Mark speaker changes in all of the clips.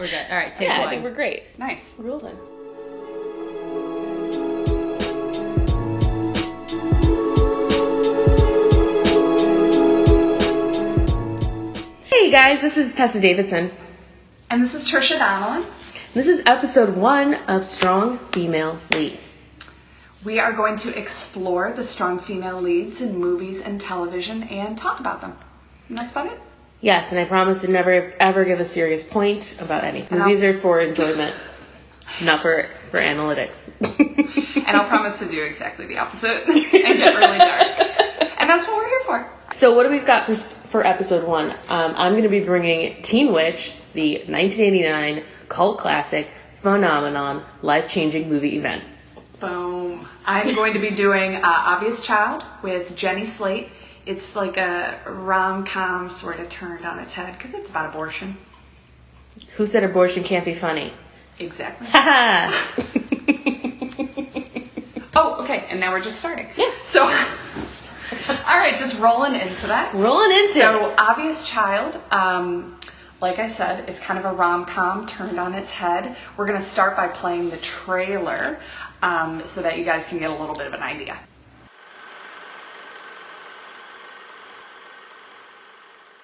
Speaker 1: We're good. All right, take one.
Speaker 2: I think we're great.
Speaker 3: Nice.
Speaker 2: We're rolling. Hey guys, this is Tessa Davidson.
Speaker 3: And this is Tricia Donnellan.
Speaker 2: This is episode 1 of Strong Female Lead.
Speaker 3: We are going to explore the strong female leads in movies and television and talk about them. And that's about it.
Speaker 2: Yes, and I promise to never ever give a serious point about anything. Movies are for enjoyment, not for analytics.
Speaker 3: And I'll promise to do exactly the opposite and get really dark. And that's what we're here for.
Speaker 2: So what do we got for episode 1? I'm going to be bringing Teen Witch, the 1989 cult classic, phenomenon, life-changing movie event.
Speaker 3: Boom. I'm going to be doing Obvious Child with Jenny Slate. It's like a rom-com sort of turned on its head because it's about abortion.
Speaker 2: Who said abortion can't be funny?
Speaker 3: Exactly.
Speaker 2: Haha.
Speaker 3: Oh, okay. And now we're just starting.
Speaker 2: Yeah.
Speaker 3: So, all right, just rolling into that. So, Obvious Child, like I said, it's kind of a rom-com turned on its head. We're going to start by playing the trailer so that you guys can get a little bit of an idea.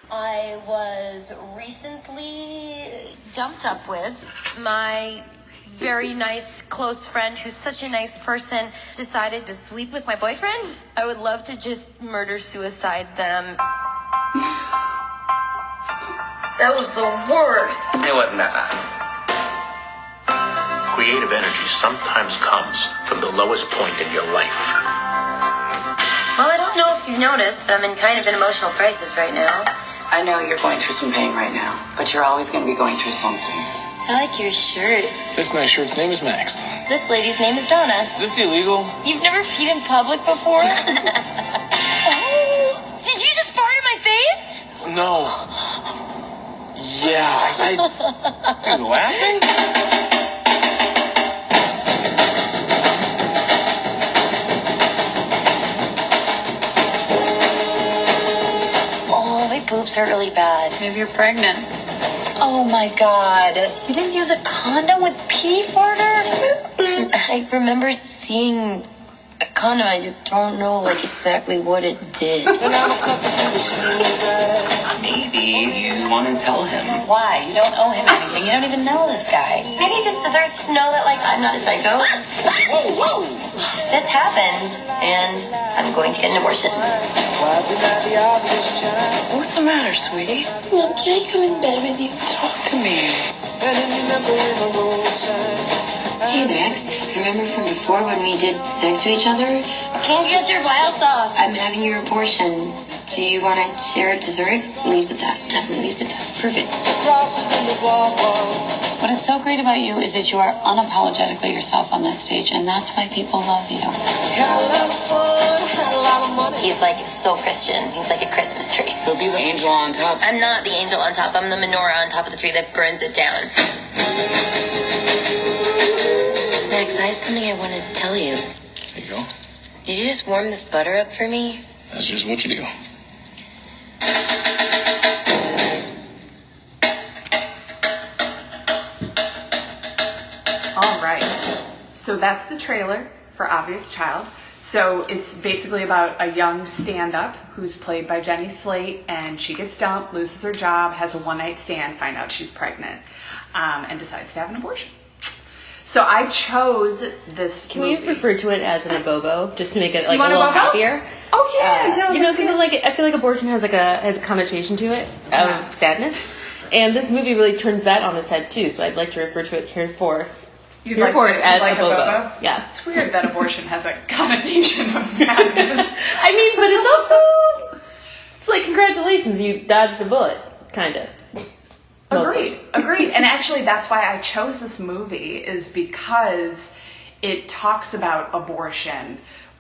Speaker 4: I was recently dumped up with. My very nice close friend, who's such a nice person, decided to sleep with my boyfriend. I would love to just murder-suicide them. That was the worst.
Speaker 5: It wasn't that bad.
Speaker 6: Creative energy sometimes comes from the lowest point in your life.
Speaker 4: Well, I don't know if you've noticed, but I'm in kind of an emotional crisis right now.
Speaker 7: I know you're going through some pain right now, but you're always going to be going through something.
Speaker 4: I like your shirt.
Speaker 8: This nice shirt's name is Max.
Speaker 4: This lady's name is Donna.
Speaker 8: Is this illegal?
Speaker 4: You've never peed in public before? Oh, did you just fart in my face?
Speaker 8: No. Yeah, are you laughing?
Speaker 4: Oh, my boobs hurt really bad.
Speaker 7: Maybe you're pregnant.
Speaker 4: Oh my god. You didn't use a condom with pee farter? I remember seeing a condom. I just don't know exactly what it did.
Speaker 5: Maybe you want to tell him.
Speaker 7: Why? You don't owe him anything. You don't even know this guy.
Speaker 4: Maybe he just deserves to know that I'm not a psycho.
Speaker 8: Whoa!
Speaker 4: This happened, and I'm going to get an abortion.
Speaker 7: What's the matter, sweetie?
Speaker 4: Mom, can I come in bed with you?
Speaker 7: Talk to me.
Speaker 4: Hey, Max, you remember from before when we did sex to each other? Can't get your blouse off. I'm having your abortion. Do you want to share a dessert? Leave with that. Definitely leave with that. Perfect.
Speaker 9: What is so great about you is that you are unapologetically yourself on that stage, and that's why people love you.
Speaker 4: He's so Christian. He's like a Christmas tree.
Speaker 7: So be the angel on top.
Speaker 4: I'm not the angel on top. I'm the menorah on top of the tree that burns it down. Max, I have something I want to tell you.
Speaker 8: There you go.
Speaker 4: Did you just warm this butter up for me?
Speaker 8: That's just what you do.
Speaker 3: All right. So that's the trailer for Obvious Child. So it's basically about a young stand-up who's played by Jenny Slate, and she gets dumped, loses her job, has a one-night stand, find out she's pregnant, and decides to have an abortion. So I chose this
Speaker 2: Can
Speaker 3: movie.
Speaker 2: we refer to it as an abobo, just to make it a
Speaker 3: want
Speaker 2: little
Speaker 3: abobo?
Speaker 2: happier?
Speaker 3: Oh yeah,
Speaker 2: Because I feel like abortion has a connotation to it of sadness, and this movie really turns that on its head too. So I'd like to refer to it as abobo. Yeah,
Speaker 3: It's weird that abortion has a connotation of sadness.
Speaker 2: I mean, but it's like congratulations, you dodged a bullet, kind of.
Speaker 3: Agreed. And actually, that's why I chose this movie, is because it talks about abortion,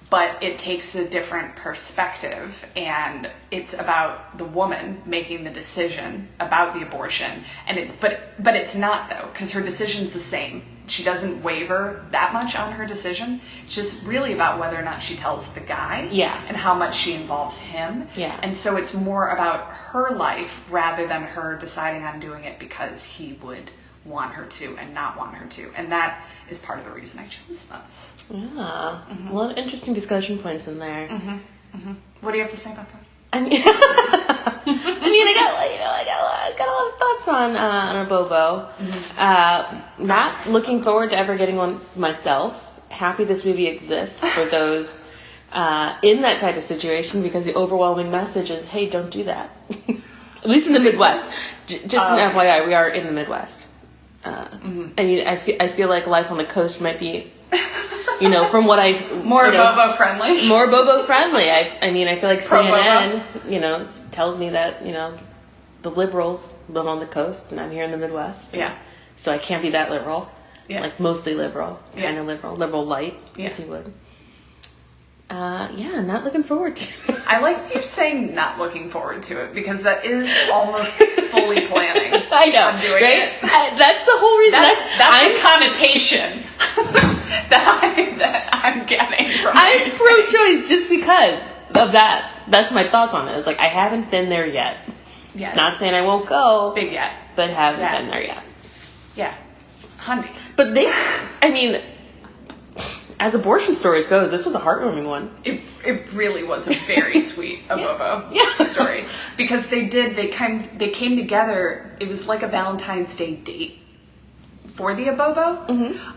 Speaker 3: but it takes a different perspective, and it's about the woman making the decision about the abortion, and but it's not though, because her decision's the same. She doesn't waver that much on her decision. It's just really about whether or not she tells the guy, and how much she involves him, and so it's more about her life rather than her deciding on doing it because he would want her to and not want her to. And that is part of the reason I chose this.
Speaker 2: Yeah. A lot of interesting discussion points in there.
Speaker 3: What do you have to say about that?
Speaker 2: I mean, I got a lot of thoughts on abobo. Not looking forward to ever getting one myself. Happy this movie exists for those in that type of situation, because the overwhelming message is, hey, don't do that. At least in the Midwest. Just an FYI, we are in the Midwest. I mean, I feel like life on the coast might be, from what I've...
Speaker 3: More abobo friendly.
Speaker 2: More abobo friendly. I mean, I feel like CNN, tells me that, the liberals live on the coast and I'm here in the Midwest.
Speaker 3: Yeah.
Speaker 2: So I can't be that liberal.
Speaker 3: Yeah.
Speaker 2: Like mostly liberal. Kind of liberal light, if you would. Not looking forward to it.
Speaker 3: I like you saying not looking forward to it, because that is almost fully planning.
Speaker 2: I know,
Speaker 3: on doing
Speaker 2: right?
Speaker 3: it.
Speaker 2: That's the whole reason.
Speaker 3: That's the connotation that I'm getting from
Speaker 2: I'm
Speaker 3: this.
Speaker 2: pro-choice just because of that. That's my thoughts on it. It's like, I haven't been there yet.
Speaker 3: Yeah.
Speaker 2: Not saying I won't go.
Speaker 3: Big yet.
Speaker 2: But haven't been there yet.
Speaker 3: Yeah. Honey.
Speaker 2: But as abortion stories goes, this was a heartwarming one.
Speaker 3: It really was a very sweet abobo story, because they came together. It was like a Valentine's Day date for the abobo,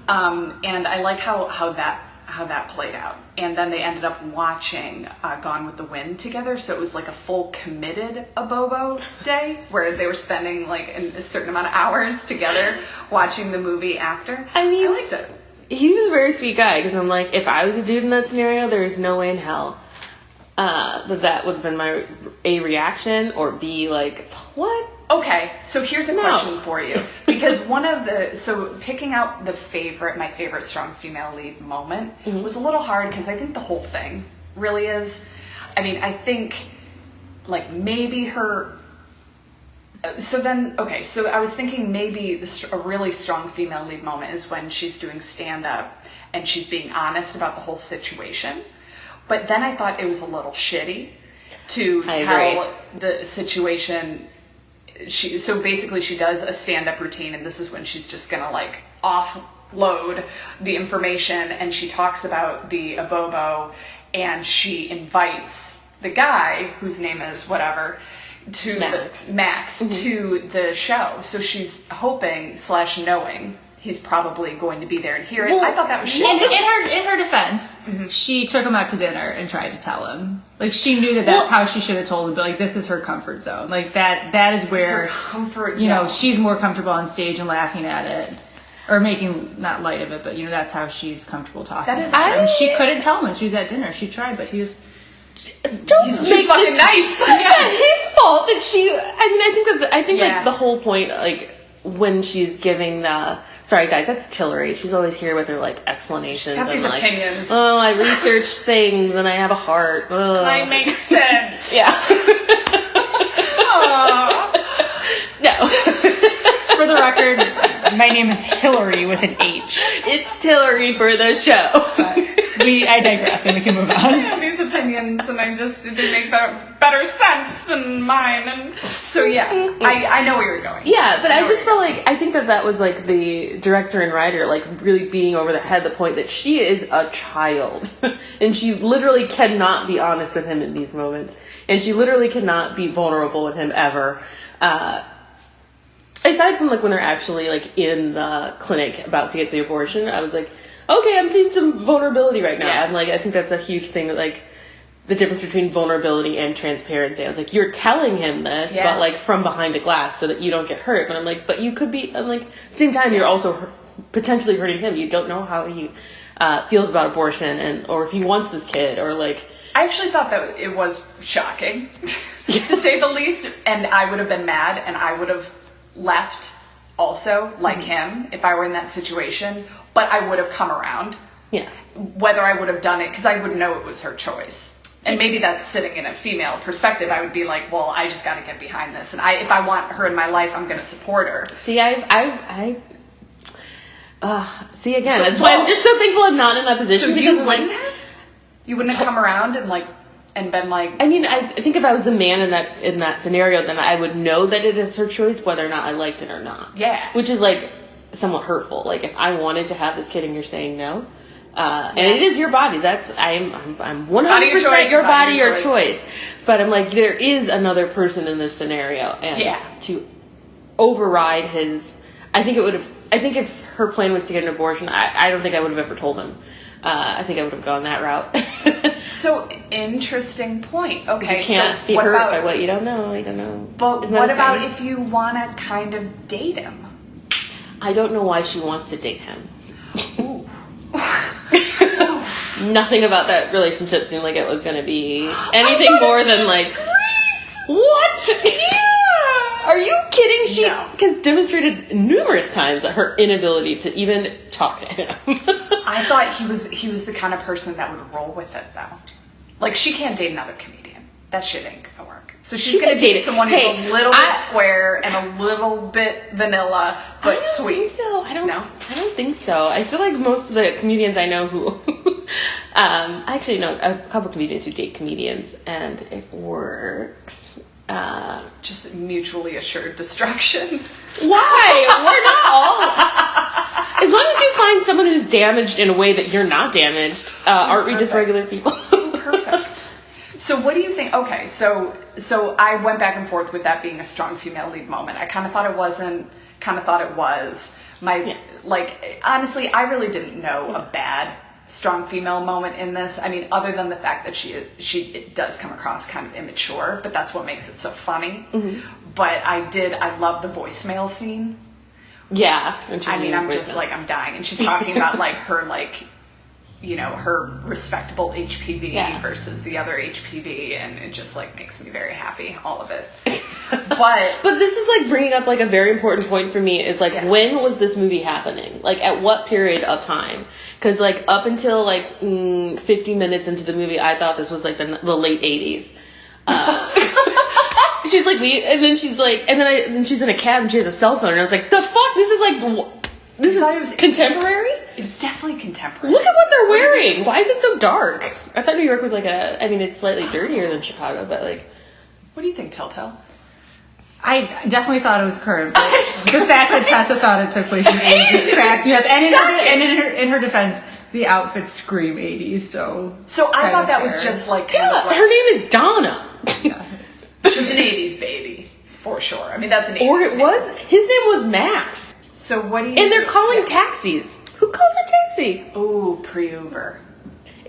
Speaker 3: and I like how that played out. And then they ended up watching Gone with the Wind together, so it was like a full committed abobo day where they were spending like a certain amount of hours together watching the movie after. I liked it.
Speaker 2: He was a very sweet guy, because I'm like, if I was a dude in that scenario, there is no way in hell that would have been my A, reaction, or B, like, what?
Speaker 3: Okay, so here's a question for you. Because picking out my favorite strong female lead moment was a little hard, because I think the whole thing really is, I think, like, maybe her... So I was thinking maybe a really strong female lead moment is when she's doing stand-up and she's being honest about the whole situation. But then I thought it was a little shitty to tell the situation. So basically she does a stand-up routine, and this is when she's just gonna like offload the information, and she talks about the abobo, and she invites the guy whose name is whatever to Max to the show. So she's hoping / knowing he's probably going to be there and hear it. I thought that was shit.
Speaker 1: In her defense, she took him out to dinner and tried to tell him. Like, she knew that's how she should have told him, but like, this is her comfort zone. Like, that is where,
Speaker 3: comfort zone.
Speaker 1: She's more comfortable on stage and laughing at it. Or making, not light of it, but that's how she's comfortable talking.
Speaker 3: That is
Speaker 1: and she couldn't tell him when she was at dinner. She tried, but he was...
Speaker 2: He's too fucking nice. It's not his fault that she... I think like the whole point, like, when she's giving the... Sorry, guys, that's Tillery. She's always here with her, like, explanations.
Speaker 3: She's got these opinions.
Speaker 2: Oh, I research things and I have a heart. Ugh.
Speaker 3: I make sense.
Speaker 2: Yeah. No.
Speaker 1: For the record, my name is Hillary with an H.
Speaker 2: It's Tillery for the show.
Speaker 1: I digress, and we can move on.
Speaker 3: I have these opinions, and they make better sense than mine. And so, I know where you're going.
Speaker 2: Yeah, but I just felt like, I think that was like the director and writer, like, really beating over the head the point that she is a child. And she literally cannot be honest with him in these moments. And she literally cannot be vulnerable with him ever. Aside from, like, when they're actually, like, in the clinic about to get the abortion, I was like, okay, I'm seeing some vulnerability right now.
Speaker 3: Yeah.
Speaker 2: I'm like, I think that's a huge thing, that, like, the difference between vulnerability and transparency. I was like, you're telling him this, but, like, from behind a glass so that you don't get hurt. But I'm like, but you could be, I'm like, at the same time, you're also potentially hurting him. You don't know how he feels about abortion, or if he wants this kid, or, like...
Speaker 3: I actually thought that it was shocking, to say the least, and I would have been mad, and I would have left also, like him, if I were in that situation, but I would have come around.
Speaker 2: Yeah.
Speaker 3: Whether I would have done it, because I would know it was her choice. And maybe that's sitting in a female perspective. I would be like, well, I just got to get behind this. And if I want her in my life, I'm going to support her.
Speaker 2: See, see, again, that's why I'm just so thankful I'm not in that position.
Speaker 3: So
Speaker 2: because
Speaker 3: you wouldn't have come around and been like...
Speaker 2: I mean, I think if I was the man in that scenario, then I would know that it is her choice, whether or not I liked it or not.
Speaker 3: Yeah.
Speaker 2: Which is, like, somewhat hurtful. Like, if I wanted to have this kid and you're saying no, and it is your body. I'm 100% your body, your choice. But I'm like, there is another person in this scenario, and to override his, I think if her plan was to get an abortion, I don't think I would have ever told him. I think I would have gone that route.
Speaker 3: So, interesting point. Okay,
Speaker 2: you can't be hurt by what you don't know. You don't know.
Speaker 3: But what about if you want to kind of date him?
Speaker 2: I don't know why she wants to date him. Ooh. Nothing about that relationship seemed like it was going to be anything more than like, what? Yeah. Are you kidding? She has demonstrated numerous times her inability to even talk to him.
Speaker 3: I thought he was the kind of person that would roll with it, though. Like, she can't date another comedian. That shit ain't gonna work. So she's gonna date someone who's a little bit square and a little bit vanilla, but sweet.
Speaker 2: I don't think so. I feel like most of the comedians I know who, I actually know a couple comedians who date comedians, and it works.
Speaker 3: Just mutually assured destruction.
Speaker 2: Why? We're not all. As long as you find someone who's damaged in a way that you're not damaged, aren't we just regular people?
Speaker 3: Perfect. So what do you think? Okay, so I went back and forth with that being a strong female lead moment. I kind of thought it wasn't, kind of thought it was. Like, honestly, I really didn't know a bad strong female moment in this. I mean, other than the fact that she does come across kind of immature, but that's what makes it so funny. Mm-hmm. But I love the voicemail scene.
Speaker 2: Yeah.
Speaker 3: I mean, I'm just like, I'm dying. And she's talking about like her, like, you know, her respectable HPV versus the other HPV, and it just like makes me very happy, all of it. But
Speaker 2: this is like bringing up like a very important point for me is like, when was this movie happening? Like, at what period of time? Because like up until like 50 minutes into the movie, I thought this was like the late 80s. She's like, and then she's like, and then she's in a cab and she has a cell phone, and I was like, the fuck? This is like, this is contemporary?
Speaker 3: It was definitely contemporary.
Speaker 2: Look at what they're wearing. Why is it so dark? I thought New York was like I mean, it's slightly dirtier than Chicago, but like.
Speaker 3: What do you think, Telltale?
Speaker 1: I definitely thought it was current, but the fact that Tessa thought it took place in the 80s just cracks me up. And in her defense, the outfits scream 80s, so
Speaker 3: I thought that was just like kind of like,
Speaker 2: her name is Donna.
Speaker 3: Yeah, she's an 80s baby, for sure. I mean, that's an 80s
Speaker 2: Or it was, his name was Max.
Speaker 3: So what do you...
Speaker 2: And they're calling taxis. Who calls a taxi?
Speaker 3: Ooh, pre-Uber.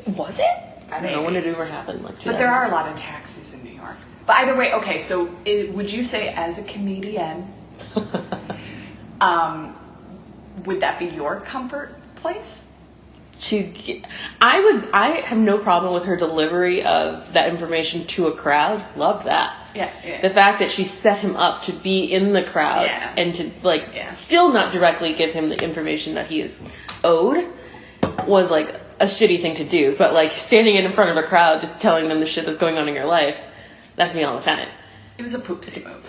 Speaker 2: Was it? I don't know. When did Uber happen? Like,
Speaker 3: but there are a lot of taxis in New York. But either way, okay, so would you say as a comedian, would that be your comfort place?
Speaker 2: I have no problem with her delivery of that information to a crowd. Love that.
Speaker 3: Yeah.
Speaker 2: The fact that she set him up to be in the crowd and to still not directly give him the information that he is owed was like a shitty thing to do. But like standing in front of a crowd, just telling them the shit that's going on in your life, that's me all the time.
Speaker 3: It was a poopsie move.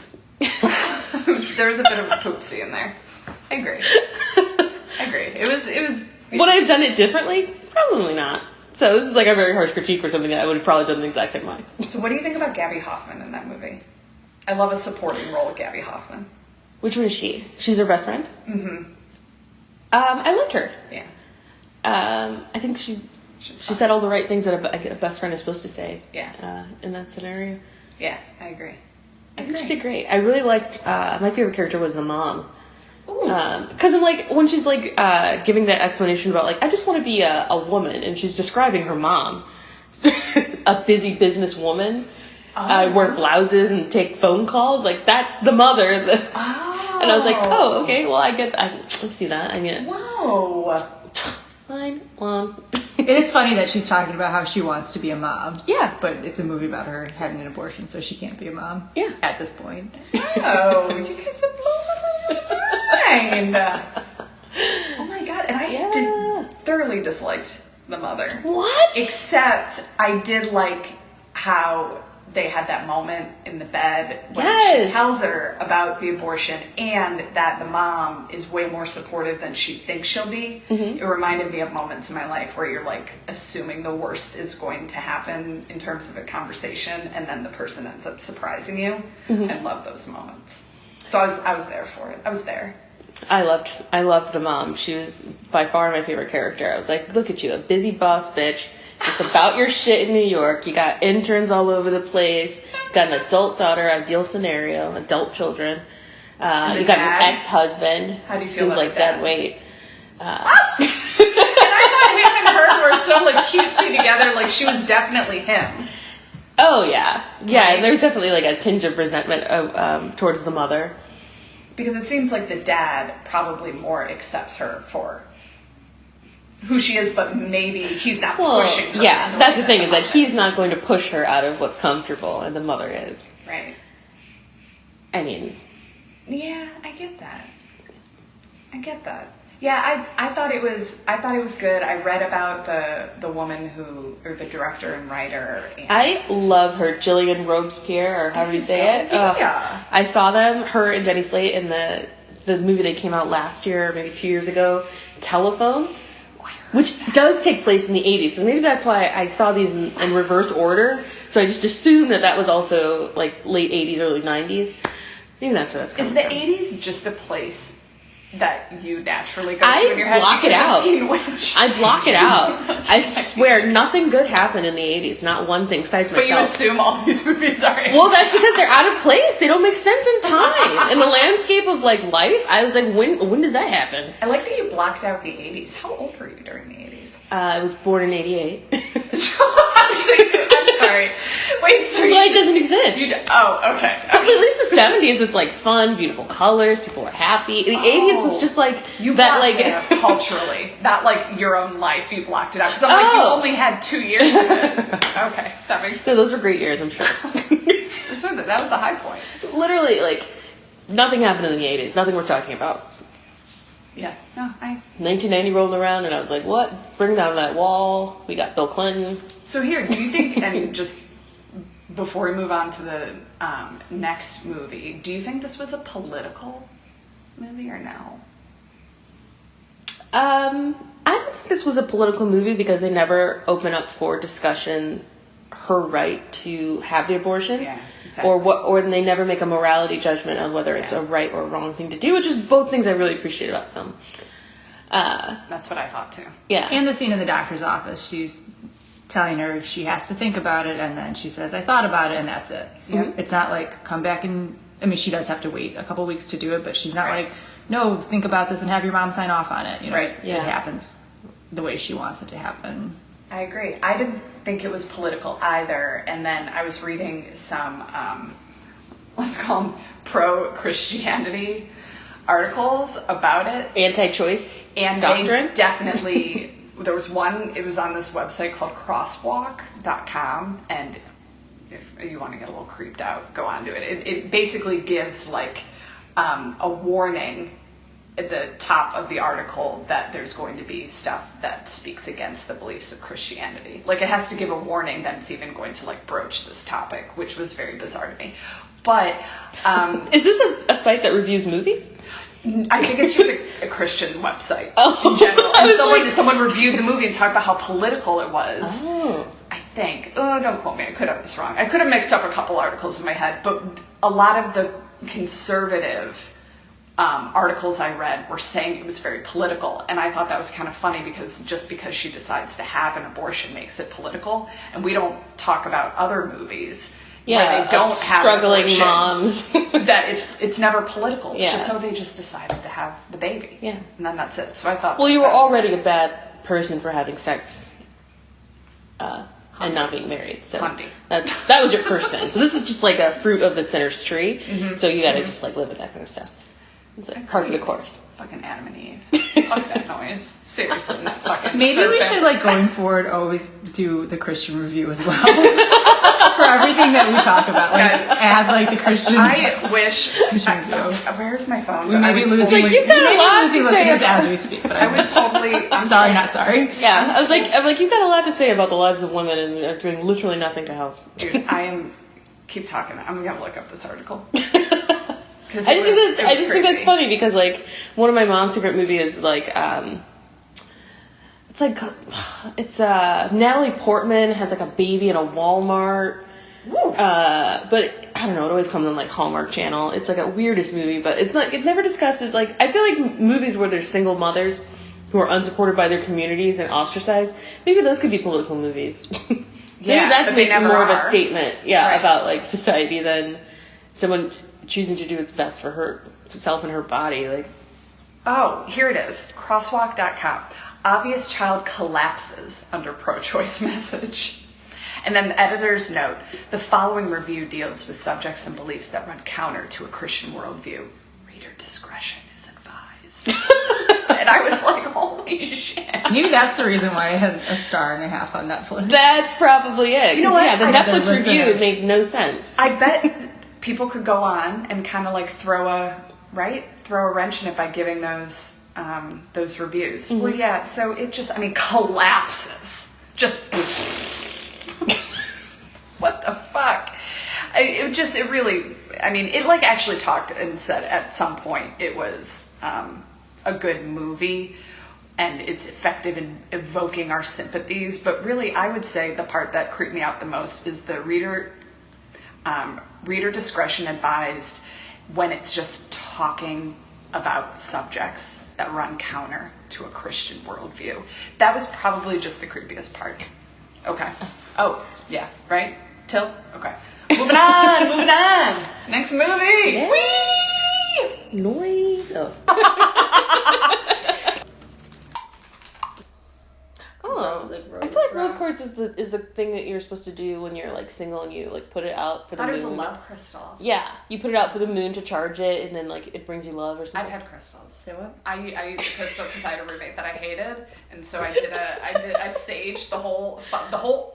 Speaker 3: There was a bit of a poopsie in there. I agree. It was.
Speaker 2: Would I have done it differently? Probably not. So this is like a very harsh critique for something that I would have probably done the exact same way.
Speaker 3: So what do you think about Gabby Hoffman in that movie? I love a supporting role of Gabby Hoffman.
Speaker 2: Which one is she? She's her best friend?
Speaker 3: Mm-hmm.
Speaker 2: I loved her.
Speaker 3: Yeah.
Speaker 2: I think she said all the right things that a best friend is supposed to say.
Speaker 3: Yeah.
Speaker 2: In that scenario.
Speaker 3: Yeah, I agree.
Speaker 2: I think she did great. I really liked, my favorite character was the mom. Because I'm like, when she's like giving that explanation about like, I just want to be a woman, and she's describing her mom, a busy business woman, wear blouses and take phone calls, like that's the mother. And I was like, oh, okay, well I get that. I see that. I mean,
Speaker 3: wow.
Speaker 2: Fine, mom.
Speaker 1: It is funny that she's talking about how she wants to be a mom.
Speaker 2: Yeah.
Speaker 1: But it's a movie about her having an abortion, so she can't be a mom.
Speaker 2: Yeah.
Speaker 1: At this point.
Speaker 3: Oh, you guys are blowing my mind. Oh my god, and I thoroughly disliked the mother.
Speaker 2: What?
Speaker 3: Except I did like how they had that moment in the bed when she tells her about the abortion and that the mom is way more supportive than she thinks she'll be. Mm-hmm. It reminded me of moments in my life where you're like assuming the worst is going to happen in terms of a conversation, and then the person ends up surprising you. Mm-hmm. I love those moments. So I was there for it. I was there.
Speaker 2: I loved the mom. She was by far my favorite character. I was like, look at you, a busy boss bitch. Just about your shit in New York. You got interns all over the place. You got an adult daughter, ideal scenario, adult children. You got an ex-husband.
Speaker 3: How do you feel
Speaker 2: Seems
Speaker 3: about
Speaker 2: like
Speaker 3: dad?
Speaker 2: dead weight.
Speaker 3: I thought him and her were so like cutesy together. Like she was definitely him.
Speaker 2: Oh yeah, yeah.
Speaker 3: Right.
Speaker 2: And there's definitely like a tinge of resentment towards the mother.
Speaker 3: Because it seems like the dad probably more accepts her for who she is, but maybe he's not pushing her.
Speaker 2: Yeah, that's the thing, is that he's not going to push her out of what's comfortable, and the mother is.
Speaker 3: Right.
Speaker 2: I mean...
Speaker 3: Yeah, I get that. Yeah, I thought it was good. I read about the woman or the director and writer. And
Speaker 2: I love her, Gillian Robespierre, or however you say it.
Speaker 3: Yeah.
Speaker 2: I saw her and Jenny Slate in the movie that came out last year, maybe 2 years ago, Telephone, which does take place in the 80s. So maybe that's why I saw these in reverse order. So I just assumed that was also like late 80s, early 90s. Maybe that's where that's coming from.
Speaker 3: Is the 80s just a place that you naturally go to in your head?
Speaker 2: Block it out.
Speaker 3: Teen Witch?
Speaker 2: I block it out. I swear, nothing good happened in the 80s. Not one thing besides myself.
Speaker 3: But you assume all these movies are.
Speaker 2: Well, that's because they're out of place. They don't make sense in time. In the landscape of like life, I was like, when does that happen?
Speaker 3: I like that you blocked out the 80s. How old were you during the 80s?
Speaker 2: I was born in 88.
Speaker 3: I'm sorry. Wait, so
Speaker 2: That's why it doesn't exist.
Speaker 3: Okay.
Speaker 2: At least the 70s, it's like fun, beautiful colors, people were happy. The 80s was just like
Speaker 3: you
Speaker 2: that,
Speaker 3: blocked
Speaker 2: like
Speaker 3: it out culturally, not like your own life. You blocked it out because I'm like, you only had 2 years of it. Okay, that makes sense.
Speaker 2: So those were great years, I'm sure.
Speaker 3: That was a high point.
Speaker 2: Literally, like nothing happened in the 80s. Nothing we're talking about.
Speaker 3: Yeah. No,
Speaker 2: 1990 rolling around, and I was like, what? Bring down that wall. We got Bill Clinton.
Speaker 3: So here, do you think, and just before we move on to the next movie, do you think this was a political movie or no?
Speaker 2: I don't think this was a political movie because they never open up for discussion her right to have the abortion.
Speaker 3: Yeah, exactly.
Speaker 2: Or they never make a morality judgment on whether it's a right or wrong thing to do, which is both things I really appreciate about the film.
Speaker 3: That's what I thought too.
Speaker 2: Yeah.
Speaker 1: And the scene in the doctor's office, she's telling her she has to think about it, and then she says, I thought about it, and that's it.
Speaker 2: Mm-hmm.
Speaker 1: It's not like, come back and, I mean, she does have to wait a couple weeks to do it, but she's not like, no, think about this and have your mom sign off on it. You know,
Speaker 3: Right.
Speaker 1: It happens the way she wants it to happen.
Speaker 3: I agree. I didn't think it was political either. And then I was reading some, let's call them pro-Christianity articles about it.
Speaker 2: Anti-choice
Speaker 3: And
Speaker 2: doctrine?
Speaker 3: they definitely, there was one, it was on this website called crosswalk.com. And if you want to get a little creeped out, go on to it. It basically gives like a warning at the top of the article that there's going to be stuff that speaks against the beliefs of Christianity. Like it has to give a warning that it's even going to like broach this topic, which was very bizarre to me. But
Speaker 2: is this a site that reviews movies?
Speaker 3: I think it's just a Christian website
Speaker 2: Oh.
Speaker 3: in general.
Speaker 2: I
Speaker 3: And
Speaker 2: was
Speaker 3: someone reviewed the movie and talked about how political it was.
Speaker 2: Oh.
Speaker 3: I think. Oh, don't quote me. I could have this wrong. I could have mixed up a couple articles in my head, but a lot of the conservative articles I read were saying it was very political, and I thought that was kind of funny because just because she decides to have an abortion makes it political, and we don't talk about other movies where they don't have
Speaker 2: struggling
Speaker 3: abortion,
Speaker 2: moms.
Speaker 3: that it's never political. It's
Speaker 2: Yeah.
Speaker 3: just so they just decided to have the baby,
Speaker 2: Yeah.
Speaker 3: and then that's it. So I thought,
Speaker 2: Well, you were
Speaker 3: that was-
Speaker 2: already a bad person for having sex and not being married. So
Speaker 3: Hundy.
Speaker 2: that was your first sin. So this is just like a fruit of the sinner's tree.
Speaker 3: Mm-hmm.
Speaker 2: So you got to just like live with that kind of stuff. It's like part of the course.
Speaker 3: fucking Adam and Eve. Fuck that noise. Seriously, that fucking
Speaker 1: Maybe we
Speaker 3: serpent.
Speaker 1: should, like, going forward, always do the Christian review as well. For everything that we talk about. Like, add, like, the Christian
Speaker 3: I wish.
Speaker 1: review.
Speaker 3: Where's my phone?
Speaker 1: We may be losing,
Speaker 2: Like, you've got a lot to say
Speaker 1: listeners
Speaker 2: about-
Speaker 1: as we speak. But
Speaker 3: I would totally.
Speaker 1: I'm sorry, not sorry.
Speaker 2: Yeah, I'm like, you've got a lot to say about the lives of women and are doing literally nothing to help.
Speaker 3: Dude, keep talking. I'm gonna look up this article.
Speaker 2: I just think that's funny because like one of my mom's favorite movies is like it's Natalie Portman has like a baby in a Walmart. But I don't know, it always comes on like Hallmark Channel. It's like a weirdest movie, but it's not. It never discusses like I feel like movies where there's single mothers who are unsupported by their communities and ostracized. Maybe those could be political movies. Maybe that's making more of a statement, about like society than someone choosing to do what's best for herself and her body. Like,
Speaker 3: oh, here it is, crosswalk.com. Obvious child collapses under pro-choice message. And then the editor's note, the following review deals with subjects and beliefs that run counter to a Christian worldview. Reader discretion is advised. And I was like, holy shit.
Speaker 1: Maybe that's the reason why I had a 1.5 on Netflix.
Speaker 2: That's probably it.
Speaker 3: You know what?
Speaker 2: Yeah, the Netflix review made no sense.
Speaker 3: I bet people could go on and kind of like throw a wrench in it by giving those reviews.
Speaker 2: Mm-hmm.
Speaker 3: Well, yeah, so it just, collapses. Just, what the fuck? It really, it like actually talked and said at some point it was a good movie and it's effective in evoking our sympathies, but really I would say the part that creeped me out the most is the reader discretion advised when it's just talking about subjects that run counter to a Christian worldview. That was probably just the creepiest part. Okay. Oh, yeah, right? Till? Okay. Moving on. Next movie.
Speaker 2: Yeah.
Speaker 3: Whee!
Speaker 2: Noise. I feel like rose quartz is the thing that you're supposed to do when you're like single and you like put it out for the moon.
Speaker 3: I thought it was a love crystal.
Speaker 2: Yeah, you put it out for the moon to charge it, and then like it brings you love or something.
Speaker 3: I've had crystals.
Speaker 1: Say what?
Speaker 3: I used a crystal because I had a roommate that I hated, and so I saged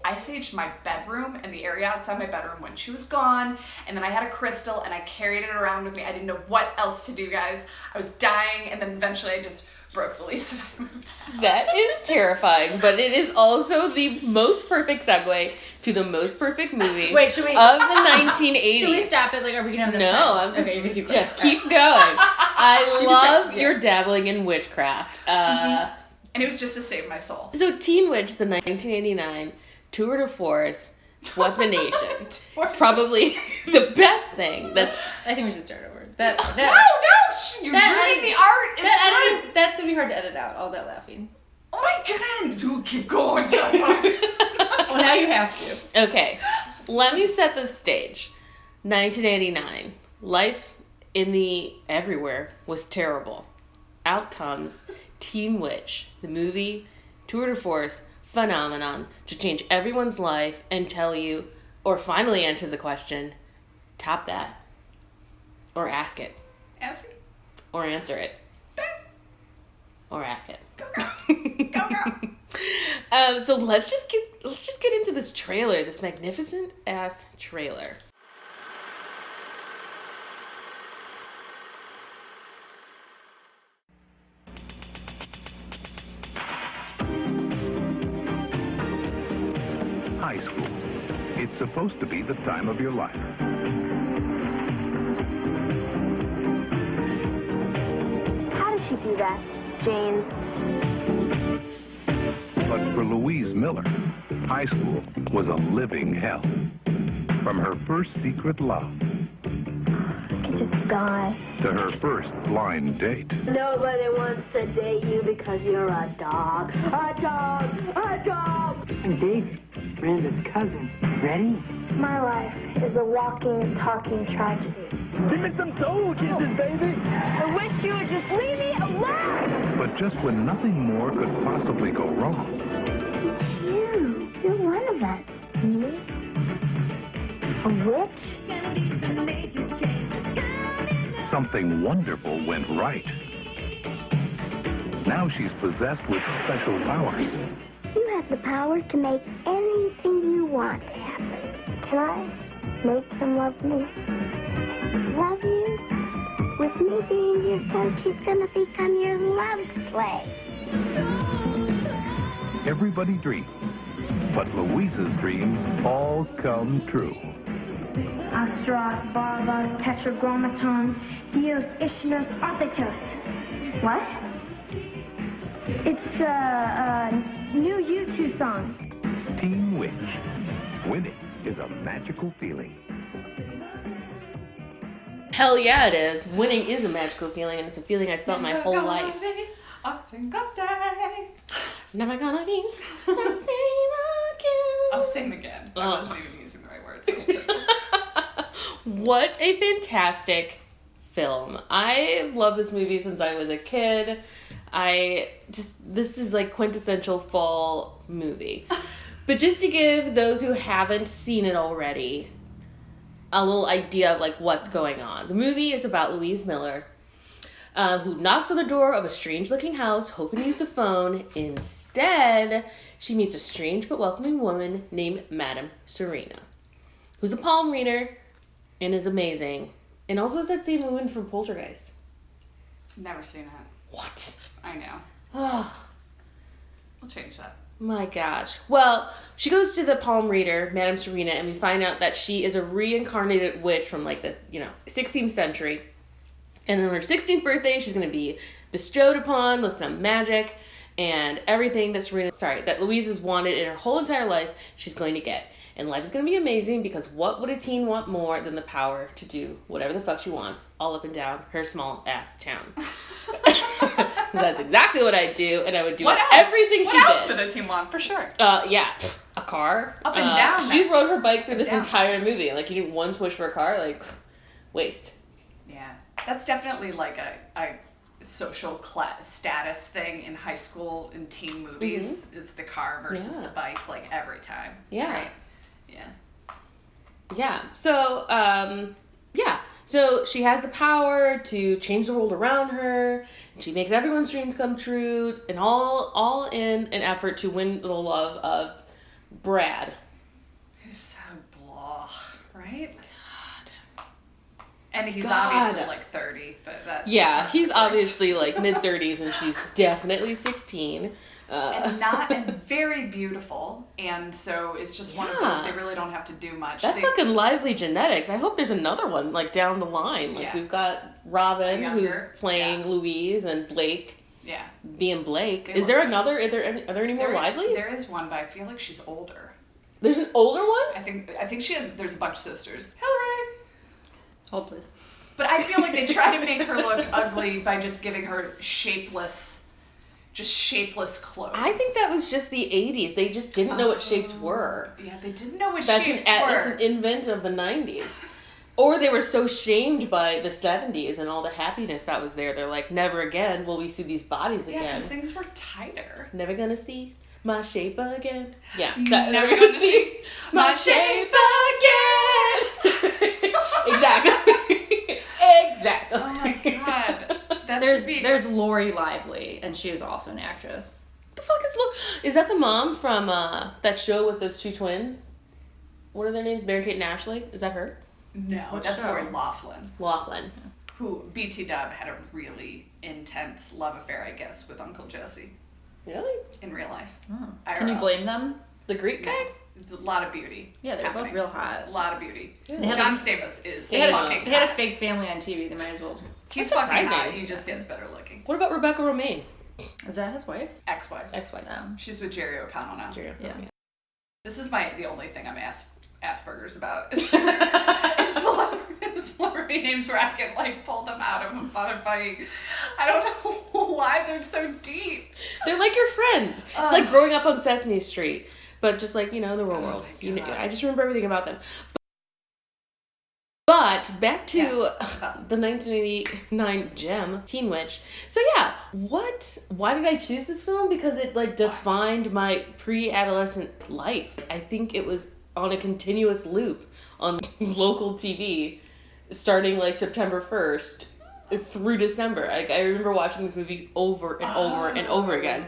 Speaker 3: I saged my bedroom and the area outside my bedroom when she was gone, and then I had a crystal and I carried it around with me. I didn't know what else to do, guys. I was dying, and then eventually I just broke the lease and I moved out.
Speaker 2: That is terrifying, but it is also the most perfect segue to the most perfect movie
Speaker 1: Wait, should we,
Speaker 2: of the 1980s.
Speaker 1: Should we stop it? Like, are we gonna have enough
Speaker 2: No,
Speaker 1: time?
Speaker 2: I'm just,
Speaker 1: Okay, you're gonna keep
Speaker 2: just
Speaker 1: going.
Speaker 2: keep going. I love
Speaker 1: yeah.
Speaker 2: your dabbling in witchcraft.
Speaker 3: And it was just to save my soul.
Speaker 2: So Teen Witch, the 1989 tour de force, swept the nation. It's probably the best thing. That's
Speaker 1: I think we should start over.
Speaker 3: No, you're ruining the art.
Speaker 1: That's gonna be hard to edit out. All that laughing.
Speaker 3: Oh my god, you keep going, Tessa.
Speaker 1: Well, now you have to.
Speaker 2: okay. Let me set the stage. 1989. Life in the everywhere was terrible. Out comes Teen Witch, the movie tour de force phenomenon to change everyone's life and tell you, or finally answer the question, top that. Or ask it.
Speaker 3: Ask it.
Speaker 2: Or answer it. Or ask it.
Speaker 3: Go.
Speaker 2: So let's just get into this trailer, this magnificent ass trailer.
Speaker 10: High school. It's supposed to be the time of your life.
Speaker 11: She do that, Jane.
Speaker 10: But for Louise Miller, high school was a living hell. From her first secret love
Speaker 11: I just die.
Speaker 10: to her first blind date.
Speaker 11: Nobody wants to date you because you're a dog. A dog! A dog!
Speaker 12: I'm David, Miranda's cousin. Ready?
Speaker 11: My life is a walking, talking tragedy.
Speaker 12: Give me some soul kisses, baby!
Speaker 11: I wish you would just leave me alone!
Speaker 10: But just when nothing more could possibly go wrong,
Speaker 11: It's you. You're one of us. Me? A witch?
Speaker 10: something wonderful went right. Now she's possessed with special powers.
Speaker 11: You have the power to make anything you want to happen. Can I make them love me? Love you? With me being your son, she's gonna become your love slave.
Speaker 10: Everybody dreams, but Louisa's dreams all come true.
Speaker 11: Astaroth, Barbos, Tetragrammaton, Dios, Ishnos, Arthetos. What? It's a new U2 song.
Speaker 10: Teen Witch. Winning is a magical feeling.
Speaker 2: Hell yeah, it is. Winning is a magical feeling, and it's a feeling I felt my whole life. Never gonna be the same again.
Speaker 3: Oh, same again. I wasn't even using the right words.
Speaker 2: What a fantastic film. I love this movie since I was a kid. This is like quintessential fall movie. But just to give those who haven't seen it already a little idea of like what's going on. The movie is about Louise Miller, who knocks on the door of a strange-looking house, hoping to use the phone. Instead, she meets a strange but welcoming woman named Madame Serena, who's a palm reader and is amazing. And also is that same woman from Poltergeist.
Speaker 3: Never seen it.
Speaker 2: What?
Speaker 3: I know.
Speaker 2: Oh.
Speaker 3: We'll change that.
Speaker 2: My gosh. Well, she goes to the palm reader, Madame Serena, and we find out that she is a reincarnated witch from like the, 16th century. And on her 16th birthday, she's going to be bestowed upon with some magic and everything that Louise has wanted in her whole entire life, she's going to get. And life is going to be amazing because what would a teen want more than the power to do whatever the fuck she wants all up and down her small ass town? That's exactly what I'd do, and I would do everything she did.
Speaker 3: What else would a teen want, for sure?
Speaker 2: Yeah, a car.
Speaker 3: Up and down.
Speaker 2: She rode her bike through this entire movie. Like, you didn't one push for a car, like, waste.
Speaker 3: Yeah. That's definitely like a social class status thing in high school and teen movies, is the car versus the bike, like, every time.
Speaker 2: Yeah.
Speaker 3: Right? Yeah.
Speaker 2: Yeah. So, So she has the power to change the world around her. And she makes everyone's dreams come true, and all in an effort to win the love of Brad.
Speaker 3: Who's so blah, right? God. And he's obviously like 30, but that's
Speaker 2: he's obviously like mid-30s, and she's definitely 16.
Speaker 3: And very beautiful, and so it's just one of those, they really don't have to do much.
Speaker 2: That's fucking lively genetics. I hope there's another one like down the line. Like we've got Robin, who's playing Louise, and Blake being Blake. Is there another? Are there any more Livelies?
Speaker 3: There is one, but I feel like she's older.
Speaker 2: There's an older one?
Speaker 3: I think she has. There's a bunch of sisters. Hillary.
Speaker 1: Hold please.
Speaker 3: But I feel like they try to make her look ugly by just giving her shapeless clothes.
Speaker 2: I think that was just the 80s. They just didn't know what shapes were.
Speaker 3: Yeah, they didn't know what shapes were.
Speaker 2: That's an invent of the 90s. Or they were so shamed by the 70s and all the happiness that was there. They're like, never again will we see these bodies again.
Speaker 3: Yeah, because things were tighter.
Speaker 2: Never gonna see my shape again. Yeah.
Speaker 3: Never gonna see my shape again.
Speaker 2: Exactly. Exactly.
Speaker 3: Oh my god.
Speaker 1: There's Lori Lively, and she is also an actress.
Speaker 2: The fuck is that the mom from that show with those two twins? What are their names? Mary Kate and Ashley? Is that her?
Speaker 3: No, that's Lori Loughlin.
Speaker 2: Loughlin.
Speaker 3: Who BT Dub had a really intense love affair, I guess, with Uncle Jesse.
Speaker 2: Really?
Speaker 3: In real life.
Speaker 1: Oh. Can you blame them?
Speaker 2: The Greek guy?
Speaker 3: It's a lot of beauty.
Speaker 1: Yeah, they're both real hot.
Speaker 3: A lot of beauty.
Speaker 1: Yeah.
Speaker 3: John Stamos is
Speaker 1: they had a fake family on TV. They might as well.
Speaker 3: He's fucking hot. He just gets better looking.
Speaker 2: What about Rebecca Romaine?
Speaker 1: Is that his wife?
Speaker 3: Ex-wife.
Speaker 2: Yeah.
Speaker 3: She's with Jerry O'Connell now.
Speaker 2: Yeah.
Speaker 3: This is the only thing I'm Asperger's about. Is celebrity names where I can like pull them out of a motherfucking. I don't know why they're so deep.
Speaker 2: They're like your friends. It's like growing up on Sesame Street, but just like the real world. I just remember everything about them. But back to the 1989 gem, Teen Witch. So why did I choose this film? Because it like defined my pre-adolescent life. I think it was on a continuous loop on local TV starting like September 1st through December. I remember watching this movie over and over and over again.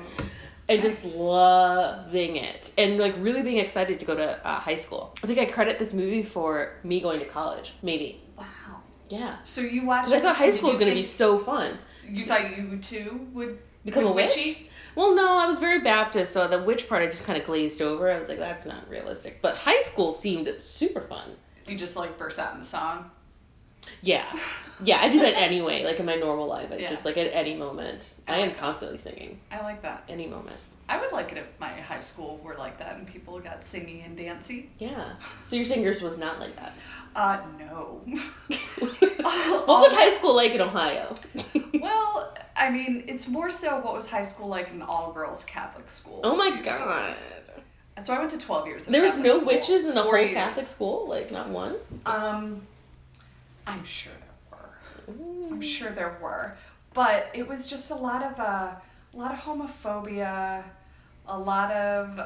Speaker 2: And just loving it. And like really being excited to go to high school. I think I credit this movie for me going to college. Maybe.
Speaker 3: Wow.
Speaker 2: Yeah.
Speaker 3: So you watched
Speaker 2: I thought high school was going to be so fun.
Speaker 3: You thought you too would
Speaker 2: become a witch?
Speaker 3: Witchy?
Speaker 2: Well, no, I was very Baptist, so the witch part I just kind of glazed over. I was like, that's not realistic. But high school seemed super fun.
Speaker 3: You just like burst out in the song?
Speaker 2: Yeah. Yeah, I do that anyway, like in my normal life. I just like at any moment. I am constantly singing.
Speaker 3: I like that.
Speaker 2: Any moment.
Speaker 3: I would like it if my high school were like that and people got singing and dancing.
Speaker 2: Yeah. So you're saying yours was not like that?
Speaker 3: No.
Speaker 2: What was high school like in Ohio?
Speaker 3: Well, I mean, it's more so what was high school like in an all-girls Catholic school.
Speaker 2: Oh my god.
Speaker 3: So I went to 12 years.
Speaker 2: There was
Speaker 3: Catholic
Speaker 2: no
Speaker 3: school,
Speaker 2: witches in the whole
Speaker 3: 4 years.
Speaker 2: Catholic school? Like, not one?
Speaker 3: I'm sure there were. I'm sure there were. But it was just a lot of homophobia, a lot of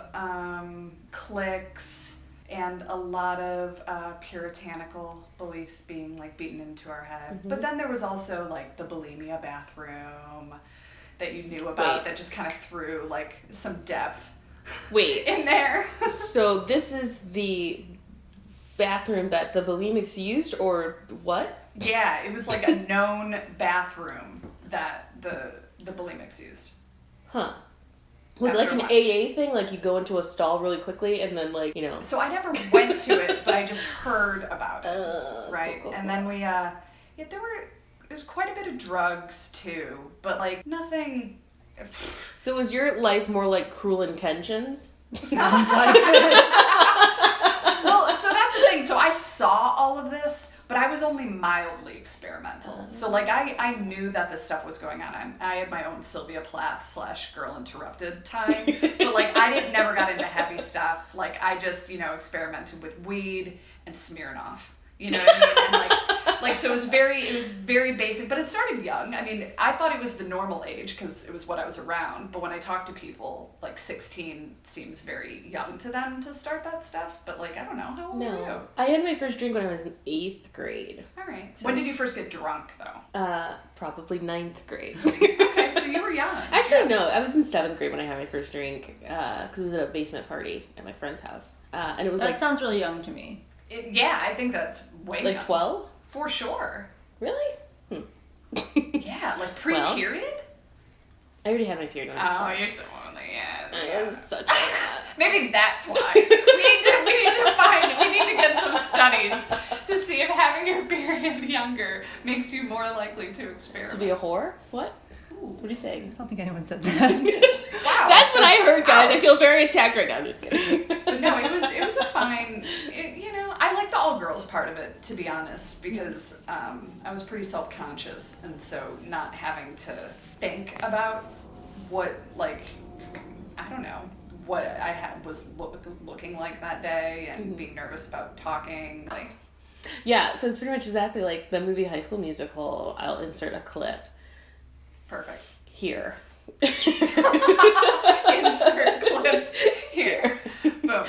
Speaker 3: cliques, and a lot of puritanical beliefs being like beaten into our head.
Speaker 2: Mm-hmm.
Speaker 3: But then there was also like the bulimia bathroom that you knew about that just kind of threw like some depth in there.
Speaker 2: So this is the bathroom that the bulimics used, or what?
Speaker 3: Yeah, it was like a known bathroom that the bulimics used.
Speaker 2: Huh. Was it like an AA thing? Like you go into a stall really quickly and then like, you know.
Speaker 3: So I never went to it, but I just heard about it. Right?
Speaker 2: Cool.
Speaker 3: And then we there's quite a bit of drugs too, but like nothing.
Speaker 2: So was your life more like Cruel Intentions?
Speaker 1: Sounds like it.
Speaker 3: Well, so that's the thing. So I saw all of this, but I was only mildly experimental. So like I knew that this stuff was going on. I had my own Sylvia Plath / Girl Interrupted time, but like I never got into heavy stuff. Like I just experimented with weed and Smirnoff. You know what I mean? And like so it was very basic, but it started young. I mean, I thought it was the normal age because it was what I was around. But when I talk to people, like 16 seems very young to them to start that stuff. But like, I don't know. How old were you?
Speaker 2: I had my first drink when I was in 8th grade.
Speaker 3: All right. So when did you first get drunk though?
Speaker 2: Probably 9th grade.
Speaker 3: Okay, so you were young.
Speaker 2: Actually, no. I was in 7th grade when I had my first drink because it was at a basement party at my friend's house. And it was
Speaker 1: that sounds really young to me.
Speaker 3: Yeah, I think that's way
Speaker 2: like
Speaker 3: young.
Speaker 2: 12?
Speaker 3: For sure.
Speaker 2: Really?
Speaker 3: Yeah, like pre-period?
Speaker 2: I already had my period when I was 12.
Speaker 3: Oh, you're so lonely, yeah.
Speaker 2: I was such a...
Speaker 3: Maybe that's why. we need to get some studies to see if having your period younger makes you more likely to experiment.
Speaker 2: To be a whore? What? What are you saying?
Speaker 1: I don't think anyone said that.
Speaker 3: Wow.
Speaker 2: That's what I heard, guys. I feel very attacked right now. I'm just kidding.
Speaker 3: But no, it was a fine, I like the all-girls part of it, to be honest, because I was pretty self-conscious, and so not having to think about what, like, I don't know, what I was looking like that day, and being nervous about talking, like.
Speaker 2: Yeah, so it's pretty much exactly like the movie High School Musical. I'll insert a clip.
Speaker 3: Perfect.
Speaker 2: Here.
Speaker 3: Insert clip here. Boom.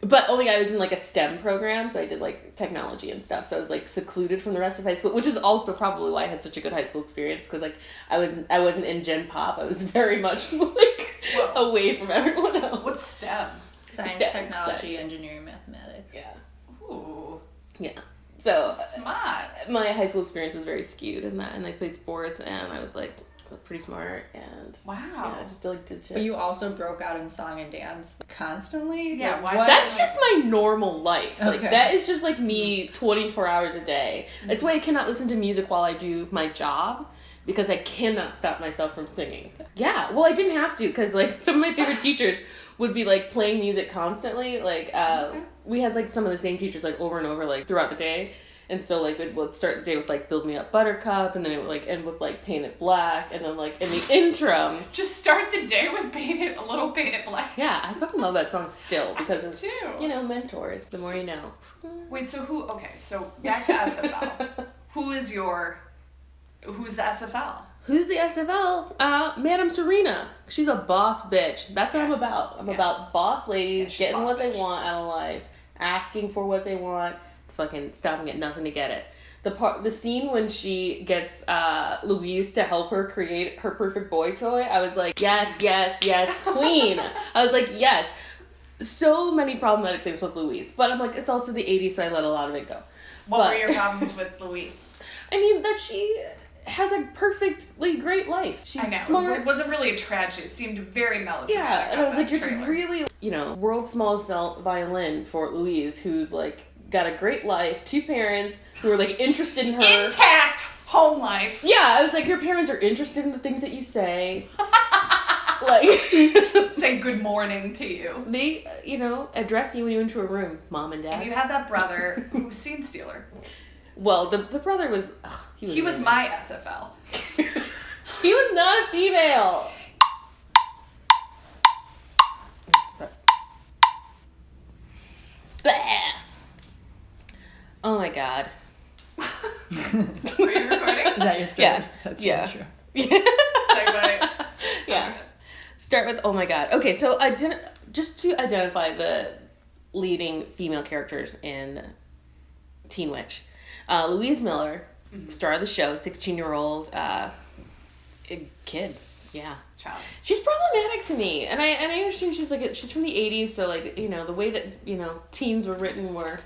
Speaker 2: But only I was in like a STEM program, so I did like technology and stuff. So I was like secluded from the rest of high school, which is also probably why I had such a good high school experience, because like I wasn't in Gen Pop. I was very much like away from everyone else.
Speaker 3: What's STEM?
Speaker 1: Science, technology, engineering, mathematics.
Speaker 2: Yeah.
Speaker 3: Ooh.
Speaker 2: Yeah. So
Speaker 3: smart.
Speaker 2: My high school experience was very skewed in that, and I played sports, and I was like pretty smart, and
Speaker 3: wow.
Speaker 2: Yeah, I just like did shit.
Speaker 1: But you also broke out in song and dance constantly?
Speaker 3: Yeah,
Speaker 1: like,
Speaker 3: why?
Speaker 2: That's just my normal life. Like
Speaker 1: Okay.
Speaker 2: that is just like me 24 hours a day. That's why I cannot listen to music while I do my job, because I cannot stop myself from singing. Yeah, well, I didn't have to, because like some of my favorite teachers would be like playing music constantly. Like we had like some of the same teachers like over and over like throughout the day. And so, like, we'd start the day with, like, Build Me Up Buttercup, and then it would, like, end with, like, Paint It Black, and then, like, in the interim...
Speaker 3: Just start the day with Paint It Black.
Speaker 2: Yeah, I fucking love that song still, because it's,
Speaker 3: too.
Speaker 2: you know, mentors. The more you know.
Speaker 3: Wait, so so back to SFL. Who's the SFL?
Speaker 2: Who's the SFL? Madam Serena. She's a boss bitch. That's what I'm about. I'm about boss ladies, getting what they want out of life, asking for what they want, fucking stopping at nothing to get it. The scene when she gets Louise to help her create her perfect boy toy, I was like, yes, queen. I was like, yes. So many problematic things with Louise, but I'm like, it's also the 80s, so I let a lot of it go.
Speaker 3: What were your problems with Louise?
Speaker 2: I mean, that she has a perfectly great life. She's
Speaker 3: I know.
Speaker 2: smart.
Speaker 3: It wasn't really a tragedy. It seemed very melodramatic.
Speaker 2: Yeah, and I was like, you're
Speaker 3: trailer.
Speaker 2: really, world's smallest violin for Louise, who's like got a great life, 2 parents who are like interested in her.
Speaker 3: Intact home life.
Speaker 2: Yeah, I was like, your parents are interested in the things that you say. Like,
Speaker 3: say good morning to you.
Speaker 2: They, address you when you enter a room, mom and dad.
Speaker 3: And you had that brother who was scene stealer.
Speaker 2: Well, the brother was...
Speaker 3: He was my SFL.
Speaker 2: He was not a female. Oh my god.
Speaker 3: Are you recording?
Speaker 1: Is that your story?
Speaker 2: Yeah.
Speaker 1: That's
Speaker 2: Yeah.
Speaker 1: true.
Speaker 3: Segue.
Speaker 2: Yeah. Start with, oh my god. Okay, so just to identify the leading female characters in Teen Witch. Louise Miller, star of the show, 16-year-old kid. Yeah.
Speaker 3: Child.
Speaker 2: She's problematic to me. And I understand she's from the 80s, so like, the way that, teens were written were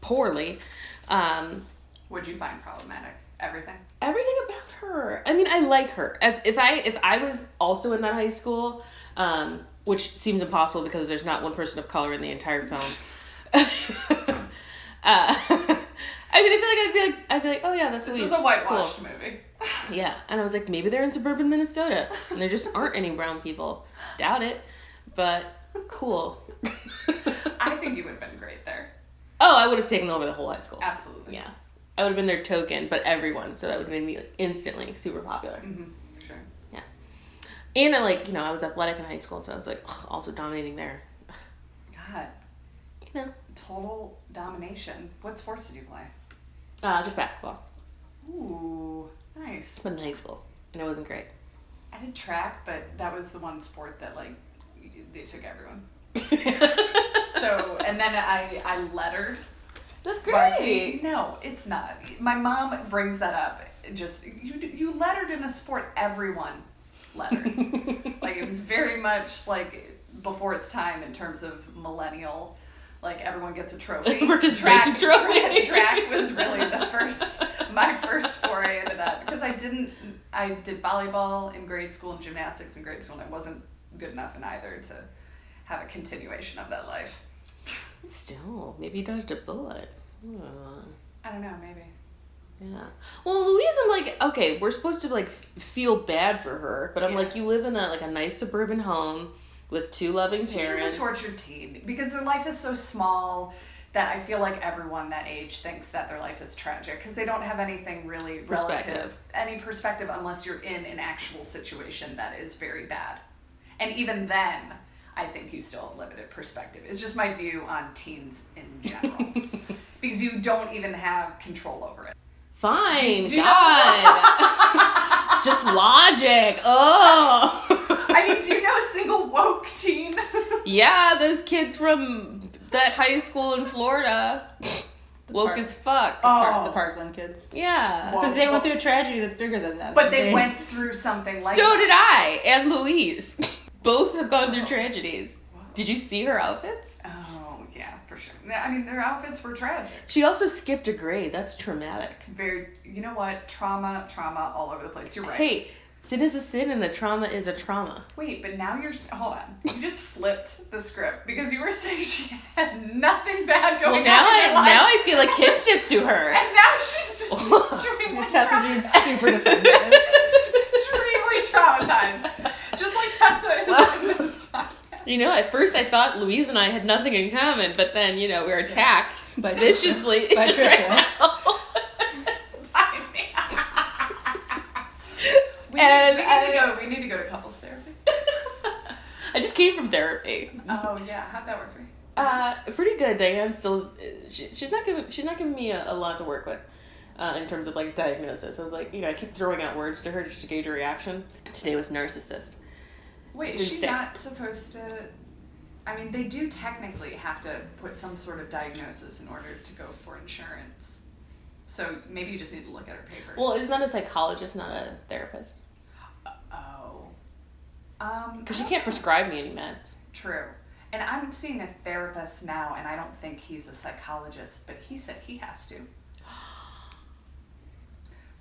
Speaker 2: poorly.
Speaker 3: What'd you find problematic? Everything?
Speaker 2: Everything about her. I mean, I like her. If I was also in that high school, which seems impossible because there's not one person of color in the entire film. I mean, I feel like I'd be like, oh yeah, that's
Speaker 3: This
Speaker 2: Louise.
Speaker 3: was a whitewashed
Speaker 2: Cool.
Speaker 3: movie.
Speaker 2: Yeah, and I was like, maybe they're in suburban Minnesota, and there just aren't any brown people. Doubt it, but cool.
Speaker 3: I think you would have been great there.
Speaker 2: Oh, I would have taken over the whole high school.
Speaker 3: Absolutely.
Speaker 2: Yeah, I would have been their token, but everyone, so that would have made me instantly super popular.
Speaker 3: Mm-hmm. Sure.
Speaker 2: Yeah, and I was athletic in high school, so I was like also dominating there.
Speaker 3: God. Total domination. What sports did you play?
Speaker 2: Just basketball.
Speaker 3: Ooh, nice.
Speaker 2: But in high school, and it wasn't great.
Speaker 3: I did track, but that was the one sport that they took everyone. So, and then I lettered.
Speaker 2: That's great.
Speaker 3: Varsity. No, it's not. My mom brings that up. Just you lettered in a sport everyone lettered. It was very much before its time in terms of millennial. Everyone gets a trophy.
Speaker 2: Participation trophy.
Speaker 3: Track was really my first foray into that because I did volleyball in grade school and gymnastics in grade school, and I wasn't good enough in either to have a continuation of that life.
Speaker 2: Still, maybe you dodged a bullet.
Speaker 3: I don't know, maybe.
Speaker 2: Yeah. Well, Louise, I'm like, okay, we're supposed to feel bad for her, but I'm like, you live in a nice suburban home with two loving parents.
Speaker 3: She's a tortured teen because their life is so small that I feel like everyone that age thinks that their life is tragic because they don't have anything really relative, any perspective unless you're in an actual situation that is very bad. And even then, I think you still have limited perspective. It's just my view on teens in general. Because you don't even have control over it.
Speaker 2: Fine, God. Just logic. Oh.
Speaker 3: I mean, do you know a single woke teen?
Speaker 2: Yeah, those kids from that high school in Florida. Woke as fuck.
Speaker 1: The Parkland kids.
Speaker 2: Yeah.
Speaker 1: Because they went through a tragedy that's bigger than them.
Speaker 3: But they went through something like
Speaker 2: So
Speaker 3: that.
Speaker 2: did I and Louise. Both have gone through tragedies. Did you see her outfits?
Speaker 3: Oh, yeah, for sure. I mean, their outfits were tragic.
Speaker 2: She also skipped a grade. That's traumatic.
Speaker 3: You know what? Trauma all over the place. You're right.
Speaker 2: Hey, sin is a sin and a trauma is a trauma.
Speaker 3: Wait, but now hold on. You just flipped the script because you were saying she had nothing bad going on in her life.
Speaker 2: Now I feel a kinship to her.
Speaker 3: And now she's just extremely
Speaker 1: Tessa's being super defensive.
Speaker 3: She's extremely traumatized. Just like Tessa is in this podcast.
Speaker 2: At first I thought Louise and I had nothing in common, but then, we were attacked viciously.
Speaker 1: By Tricia.
Speaker 2: Right
Speaker 3: We need to go to couples therapy.
Speaker 2: I just came from therapy.
Speaker 3: Oh yeah, how'd that work for you?
Speaker 2: Pretty good. Diane still she's not giving me a lot to work with in terms of diagnosis. I was like, I keep throwing out words to her just to gauge her reaction. Today was narcissist.
Speaker 3: Wait, is she not supposed to? I mean, they do technically have to put some sort of diagnosis in order to go for insurance. So maybe you just need to look at her papers.
Speaker 2: Well, isn't that a psychologist, not a therapist? Because she can't prescribe me any meds.
Speaker 3: True. And I'm seeing a therapist now, and I don't think he's a psychologist, but he said he has to.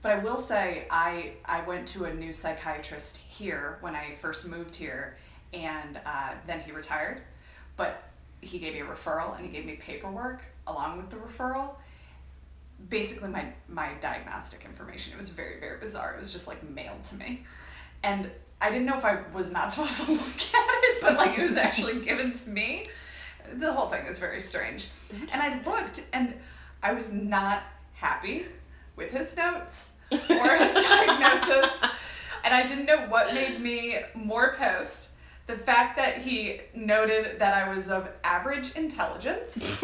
Speaker 3: But I will say, I went to a new psychiatrist here when I first moved here, and then he retired. But he gave me a referral, and he gave me paperwork along with the referral. Basically, my diagnostic information. It was very, very bizarre. It was just mailed to me. And I didn't know if I was not supposed to look at it, but like it was actually given to me. The whole thing is very strange. And I looked, and I was not happy with his notes or his diagnosis. And I didn't know what made me more pissed. The fact that he noted that I was of average intelligence.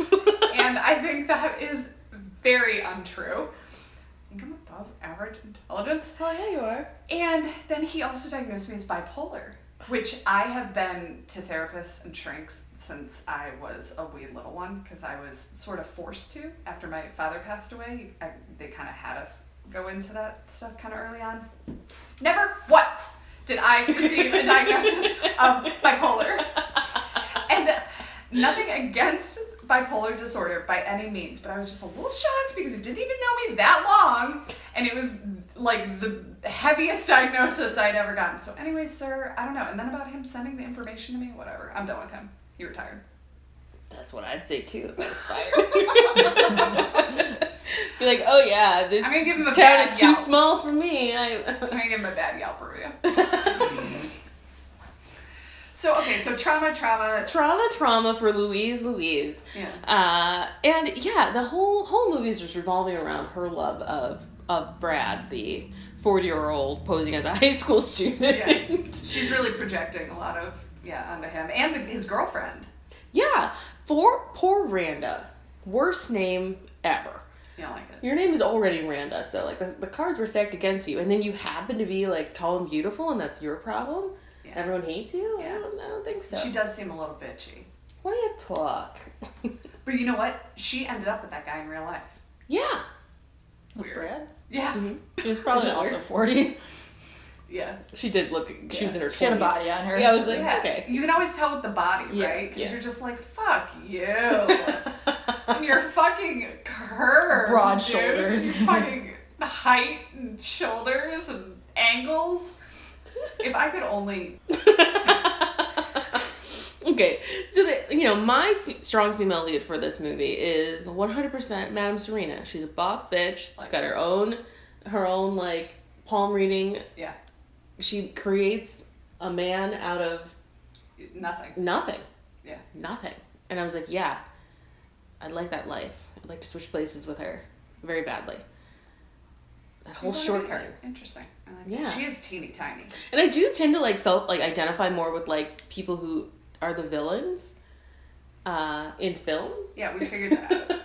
Speaker 3: And I think that is very untrue. I think I'm above average intelligence.
Speaker 2: Oh, yeah, you are.
Speaker 3: And then he also diagnosed me as bipolar, which I have been to therapists and shrinks since I was a wee little one, because I was sort of forced to after my father passed away. They kind of had us go into that stuff kind of early on. Never once did I receive a diagnosis of bipolar. And nothing against bipolar disorder by any means, but I was just a little shocked because it didn't even know me that long, and it was like the heaviest diagnosis I'd ever gotten. So anyway, sir, I don't know. And then about him sending the information to me, whatever. I'm done with him. He retired.
Speaker 2: That's what I'd say too if I was fired. Be like, oh yeah, this
Speaker 3: I'm gonna give him a
Speaker 2: town
Speaker 3: bad
Speaker 2: is too
Speaker 3: Yelp.
Speaker 2: small for me.
Speaker 3: I'm gonna give him a bad Yelp review. So okay, so trauma
Speaker 2: for Louise.
Speaker 3: Yeah.
Speaker 2: And yeah, the whole movie is just revolving around her love of Brad, the 40-year-old posing as a high school student.
Speaker 3: Yeah. She's really projecting a lot of onto him and his girlfriend.
Speaker 2: Yeah, poor Randa, worst name ever.
Speaker 3: You don't like it.
Speaker 2: Your name is already Randa, so like the cards were stacked against you, and then you happen to be like tall and beautiful, and that's your problem.
Speaker 3: Yeah.
Speaker 2: Everyone hates you?
Speaker 3: Yeah.
Speaker 2: I don't think so.
Speaker 3: She does seem a little bitchy.
Speaker 2: Why do you talk?
Speaker 3: But you know what? She ended up with that guy in real life.
Speaker 2: Yeah.
Speaker 1: With
Speaker 3: Weird.
Speaker 1: Brad?
Speaker 3: Yeah.
Speaker 2: Mm-hmm.
Speaker 1: She was probably also 40.
Speaker 3: Yeah.
Speaker 2: She did look, she was in her 20s.
Speaker 1: She had a body on her.
Speaker 2: Yeah, I was like,
Speaker 3: Yeah.
Speaker 2: okay.
Speaker 3: You can always tell with the body,
Speaker 1: Yeah.
Speaker 3: right? Because
Speaker 2: Yeah.
Speaker 3: you're just like, fuck you. And your fucking curves.
Speaker 1: Broad
Speaker 3: dude.
Speaker 1: shoulders.
Speaker 3: Your fucking height and shoulders and angles. If I could only...
Speaker 2: Okay, so my strong female lead for this movie is 100% Madame Serena. She's a boss bitch. She's got her own like palm reading.
Speaker 3: Yeah.
Speaker 2: She creates a man out of
Speaker 3: Nothing. Yeah.
Speaker 2: Nothing. And I was like, yeah, I'd like that life. I'd like to switch places with her very badly. That whole short
Speaker 3: thing.
Speaker 2: time.
Speaker 3: Interesting. I like
Speaker 2: Yeah.
Speaker 3: that. She is teeny tiny.
Speaker 2: And I do tend to identify more with like people who are the villains in film.
Speaker 3: Yeah, we figured that out.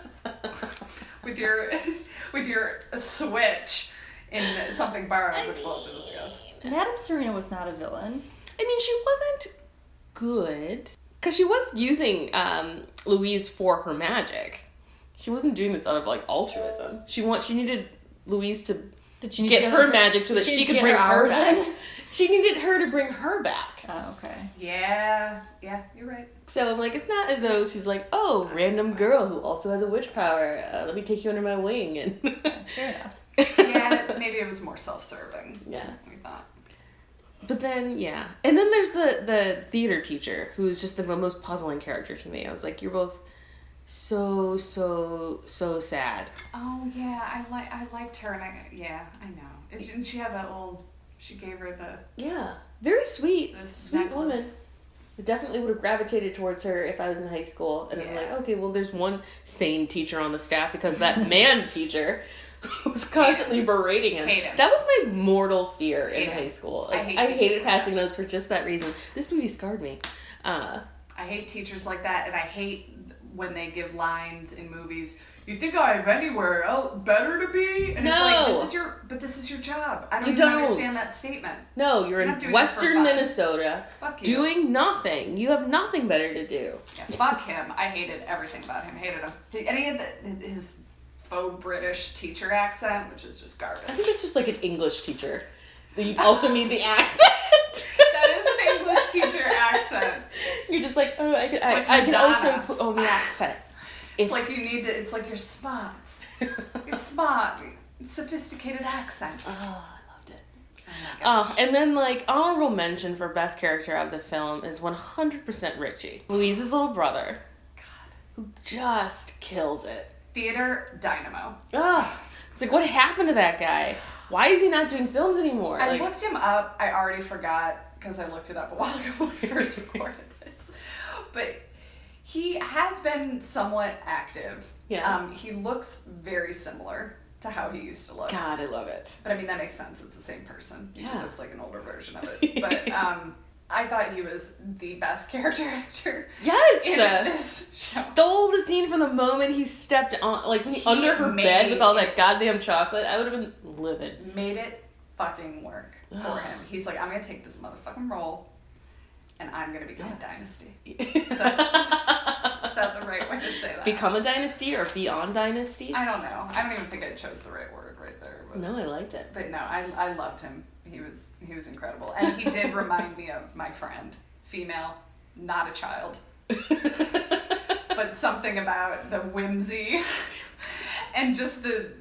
Speaker 3: with your switch in Something Borrowed, which we'll discuss.
Speaker 1: Madame Serena was not a villain.
Speaker 2: I mean, she wasn't good because she was using Louise for her magic. She wasn't doing this out of like altruism. She needed Louise to get her magic so that she could bring her back. She needed her to bring her back.
Speaker 1: Oh, okay.
Speaker 3: Yeah, you're right.
Speaker 2: So I'm like, it's not as though she's like, oh, random girl who also has a witch power. Let me take you under my wing. And
Speaker 1: Fair enough.
Speaker 3: Yeah, maybe it was more self-serving.
Speaker 2: Yeah.
Speaker 3: We thought.
Speaker 2: But then, yeah. And then there's the theater teacher, who's just the most puzzling character to me. I was like, you're both so sad.
Speaker 3: Oh, yeah, I liked her, and I know. And she had that she gave her the...
Speaker 2: Yeah. Very sweet.
Speaker 3: This
Speaker 2: Sweet
Speaker 3: necklace.
Speaker 2: woman. I definitely would have gravitated towards her if I was in high school. And I'm like, okay, well, there's one sane teacher on the staff because that man teacher was constantly berating him.
Speaker 3: Hate him.
Speaker 2: That was my mortal fear in
Speaker 3: Hate him.
Speaker 2: high school.
Speaker 3: I
Speaker 2: Like,
Speaker 3: hate
Speaker 2: I
Speaker 3: teachers
Speaker 2: hated
Speaker 3: like
Speaker 2: passing
Speaker 3: that.
Speaker 2: notes for just that reason. This movie scarred me.
Speaker 3: I hate teachers like that, and I hate when they give lines in movies. You think I have anywhere else better to be? And it's like, this is your job. I don't even understand that statement.
Speaker 2: No, you're
Speaker 3: not
Speaker 2: in
Speaker 3: doing this for
Speaker 2: Western
Speaker 3: fun.
Speaker 2: Minnesota
Speaker 3: Fuck you.
Speaker 2: doing nothing. You have nothing better to do.
Speaker 3: Yeah, fuck him. I hated everything about him. Hated him. Any of his faux British teacher accent, which is just garbage.
Speaker 2: I think it's just like an English teacher. You also need the accent.
Speaker 3: That is an English teacher accent.
Speaker 2: You're just like, oh, I can
Speaker 3: Madonna.
Speaker 2: also put on the accent.
Speaker 3: It's like you need to. It's like you're smart. You're smart. Sophisticated accent.
Speaker 2: Oh, I loved it. And then like honorable mention for best character of the film is 100% Richie, Louise's little brother, who just kills it.
Speaker 3: Theater dynamo.
Speaker 2: It's like, what happened to that guy? Why is he not doing films anymore?
Speaker 3: I looked him up. I already forgot because I looked it up a while ago when we first recorded this. But he has been somewhat active.
Speaker 2: Yeah.
Speaker 3: He looks very similar to how he used to look.
Speaker 2: God, I love it.
Speaker 3: But I mean, that makes sense. It's the same person. He just looks like an older version of it.
Speaker 2: Yeah.
Speaker 3: But I thought he was the best character actor.
Speaker 2: Yes!
Speaker 3: In this show.
Speaker 2: Stole the scene from the moment he stepped on, like, when he under her bed with all that goddamn chocolate. I would have been livid.
Speaker 3: Made it fucking work for him. He's like, I'm going to take this motherfucking role and I'm going to become a dynasty. Is that the right way to say that?
Speaker 2: Become a dynasty or be on dynasty?
Speaker 3: I don't know. I don't even think I chose the right word right there. But,
Speaker 2: no, I liked it.
Speaker 3: But no, I loved him. He was incredible. And he did remind me of my friend. Female, not a child. But something about the whimsy and just the,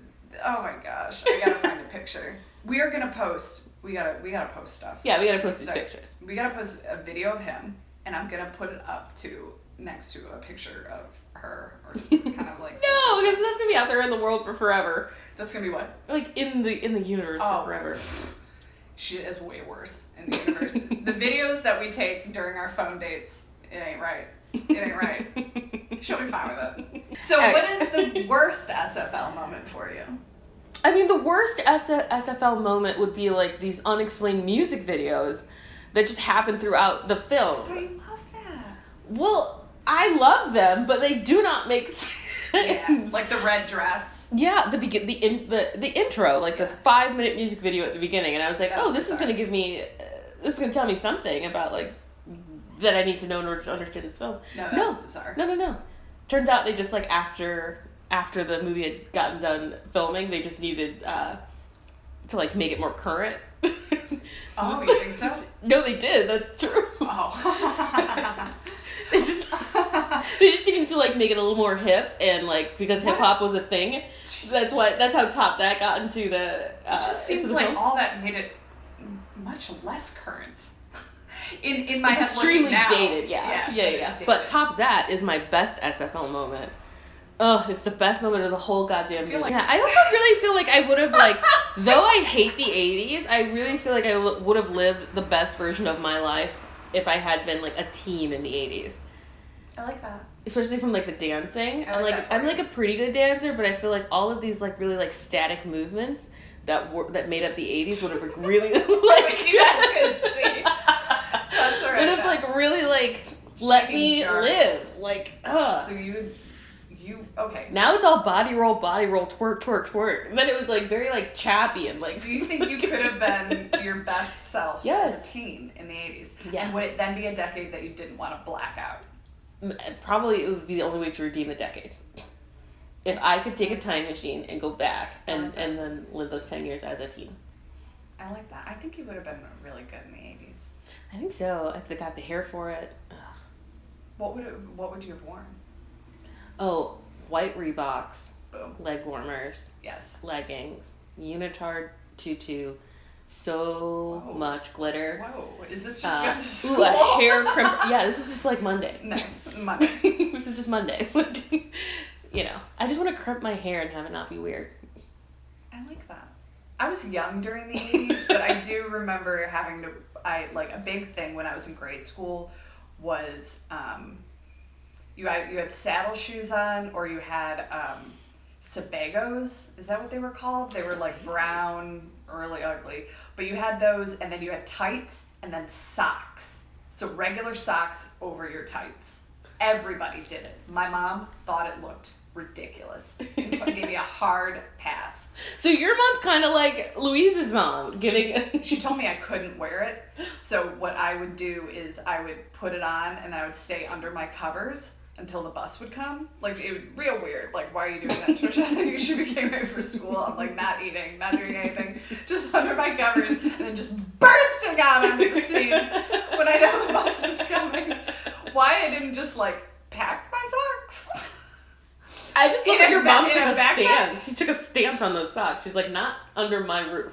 Speaker 3: oh my gosh, I gotta find a picture. We are gonna post, we gotta post stuff.
Speaker 2: Yeah, we gotta post these pictures.
Speaker 3: We gotta post a video of him and I'm gonna put it up next to a picture of her or kind of like.
Speaker 2: No, because that's gonna be out there in the world for forever.
Speaker 3: That's gonna be what?
Speaker 2: Like in the universe for forever.
Speaker 3: Shit is way worse in the universe. The videos that we take during our phone dates, it ain't right. It ain't right. She'll be fine with it. So what is the worst SFL moment for you?
Speaker 2: I mean, the worst SFL moment would be like these unexplained music videos that just happen throughout the film.
Speaker 3: I love that.
Speaker 2: Well, I love them, but they do not make sense.
Speaker 3: Yeah, like the red dress.
Speaker 2: Yeah, the intro, like the 5-minute music video at the beginning, and I was like,
Speaker 3: That's
Speaker 2: this is gonna give me, this is gonna tell me something about like that I need to know in order to understand this film.
Speaker 3: No, that's bizarre.
Speaker 2: No. Turns out they just like after the movie had gotten done filming, they just needed to like make it more current.
Speaker 3: Oh, you think so?
Speaker 2: No, they did. That's true.
Speaker 3: Oh.
Speaker 2: They just needed to like make it a little more hip, and like because hip hop was a thing, that's how top that got into the.
Speaker 3: It just seems like film. All that made it much less current. In my
Speaker 2: it's
Speaker 3: head,
Speaker 2: extremely
Speaker 3: now,
Speaker 2: dated. Yeah. But top that is my best SFL moment. Oh, it's the best moment of the whole goddamn movie. I also really feel like I would have like, though I hate the 80s, I really feel like I would have lived the best version of my life if I had been like a teen in the 80s.
Speaker 3: I like that.
Speaker 2: Especially from like the dancing.
Speaker 3: I'm
Speaker 2: like a pretty good dancer, but I feel like all of these like really like static movements that made up the 80s would have like really like
Speaker 3: you guys could see. That's right.
Speaker 2: Would have like really like let me live. Like
Speaker 3: So you okay.
Speaker 2: Now it's all body roll, twerk, twerk, twerk. And then it was like very like chappy and like.
Speaker 3: So you think you could have been your best self as a teen in the 80s?
Speaker 2: Yes.
Speaker 3: And would it then be a decade that you didn't want to black out?
Speaker 2: Probably it would be the only way to redeem the decade. If I could take a time machine and go back and then live those 10 years as a teen.
Speaker 3: I like that. I think you would have been really good in the 80s.
Speaker 2: I think so. If they got the hair for it. Ugh.
Speaker 3: What would you have worn?
Speaker 2: Oh, white Reeboks.
Speaker 3: Boom.
Speaker 2: Leg warmers.
Speaker 3: Yes.
Speaker 2: Leggings. Unitard tutu. So much glitter.
Speaker 3: Whoa. Is this just going to school?
Speaker 2: Ooh, a hair crimper. Yeah, this is just like Monday.
Speaker 3: Nice. Monday.
Speaker 2: This is just Monday. You know, I just want to crimp my hair and have it not be weird.
Speaker 3: I like that. I was young during the 80s, but I do remember having to, a big thing when I was in grade school was, you had saddle shoes on, or you had, Sebagos. Is that what they were called? They were like brown, really ugly. But you had those, and then you had tights, and then socks. So regular socks over your tights. Everybody did it. My mom thought it looked ridiculous. And gave me a hard pass.
Speaker 2: So your mom's kind of like Louise's mom,
Speaker 3: She told me I couldn't wear it. So what I would do is I would put it on, and then I would stay under my covers until the bus would come. Like, it was real weird. Like, why are you doing that, Tricia? You should be getting ready for school. I'm like not eating, not doing anything, just under my covers, and then just bursting out onto the scene when I know the bus is coming. Why I didn't just like pack my socks?
Speaker 2: I just love that your mom took a stance. She took a stance on those socks. She's like, not under my roof.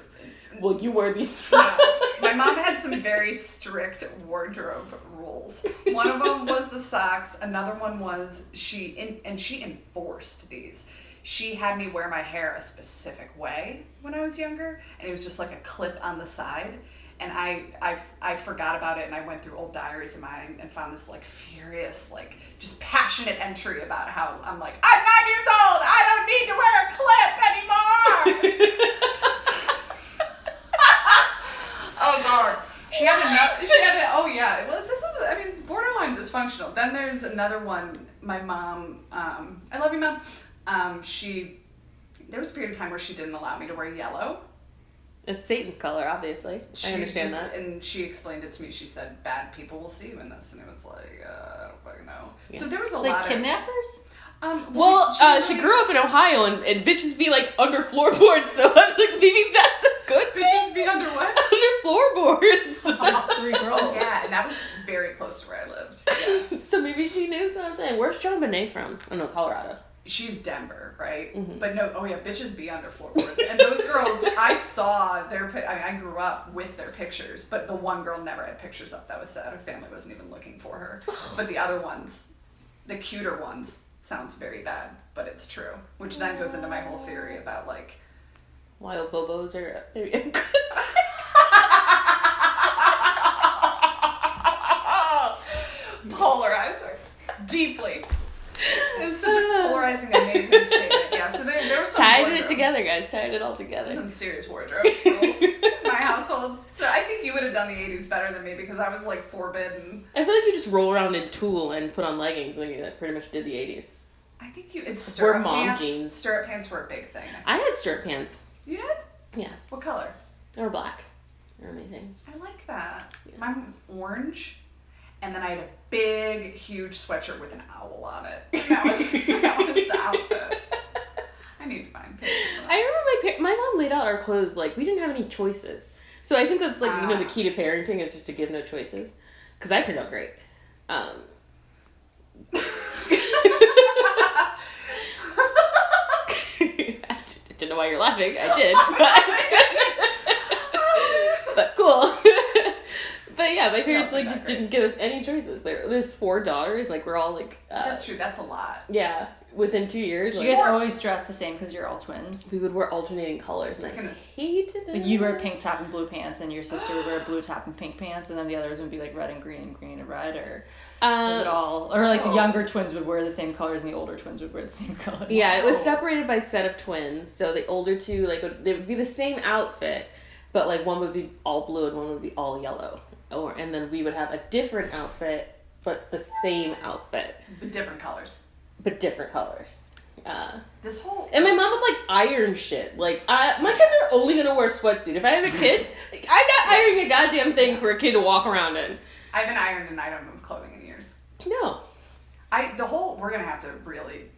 Speaker 2: Well, you wear these socks.
Speaker 3: No. My mom had some very strict wardrobe rules. One of them was the socks. Another one was she enforced these. she had me wear my hair a specific way when I was younger, and it was just like a clip on the side. And I forgot about it, and I went through old diaries of mine and found this like furious, like just passionate entry about how I'm like, I'm 9 years old, I don't need to wear a clip anymore. Oh God. She had oh yeah, well this is, I mean, it's borderline dysfunctional. Then there's another one, my mom, I love you, Mom. There was a period of time where she didn't allow me to wear yellow.
Speaker 2: It's Satan's color, obviously. I understand that.
Speaker 3: And she explained it to me. She said, bad people will see you in this. And it was like, I don't fucking know. Yeah. So there was a lot of...
Speaker 1: kidnappers?
Speaker 2: She grew up in Ohio, and bitches be like under floorboards, so I was like, maybe that's a good
Speaker 3: bitches be under what?
Speaker 2: Under floorboards.
Speaker 1: There's 3 girls.
Speaker 3: Yeah, and that was very close to where I lived. Yeah.
Speaker 2: So maybe she knew something. Where's John Bonet from? Oh no, Colorado.
Speaker 3: She's Denver, right?
Speaker 2: Mm-hmm.
Speaker 3: But no, oh yeah, bitches be under floorboards. And those girls, I saw I grew up with their pictures, but the one girl never had pictures up. That was sad. Her family wasn't even looking for her. But the other ones, the cuter ones, sounds very bad, but it's true. Which then goes into my whole theory about like...
Speaker 2: why abobos are...
Speaker 3: Polarizer. Deeply. It's such a polarizing, amazing statement. Yeah, so there was some
Speaker 2: tied it together, guys. Tied it all together.
Speaker 3: There's some serious wardrobe rules in my household. So I think you would have done the 80s better than me because I was like forbidden.
Speaker 2: I feel like you just roll around in tulle and put on leggings and that pretty much did the 80s.
Speaker 3: I think it's stirrup
Speaker 2: We're mom
Speaker 3: pants.
Speaker 2: jeans.
Speaker 3: Stirrup pants were a big thing.
Speaker 2: I had stirrup pants.
Speaker 3: You did?
Speaker 2: Yeah.
Speaker 3: What color?
Speaker 2: They were black. They're amazing.
Speaker 3: I like that. Yeah. Mine was orange. And then I had a big, huge sweatshirt with an owl on it. That was the outfit. I need to find pictures of that.
Speaker 2: I remember my mom laid out our clothes like we didn't have any choices. So I think that's like, the key to parenting is just to give no choices. Because I turned out great. I didn't know why you're laughing. I did. But cool. But yeah, my parents like just didn't give us any choices. There's 4 daughters. Like we're all like.
Speaker 3: That's true. That's a lot.
Speaker 2: Yeah, within 2 years.
Speaker 1: You guys always dress the same because you're all twins.
Speaker 2: We would wear alternating colors, and I hated it.
Speaker 1: Like you'd wear pink top and blue pants, and your sister would wear blue top and pink pants, and then the others would be like red and green and red, or was it all? Or like the younger twins would wear the same colors, and the older twins would wear the same colors.
Speaker 2: Yeah, it was separated by set of twins. So the older two, like they would be the same outfit, but like one would be all blue and one would be all yellow. And then we would have a different outfit, but the same outfit.
Speaker 3: But different colors. This whole...
Speaker 2: And my mom would, like, iron shit. Like, my kids are only going to wear a sweatsuit. If I have a kid, I'm not ironing a goddamn thing for a kid to walk around in.
Speaker 3: I haven't ironed an item of clothing in years.
Speaker 2: No.
Speaker 3: We're going to have to really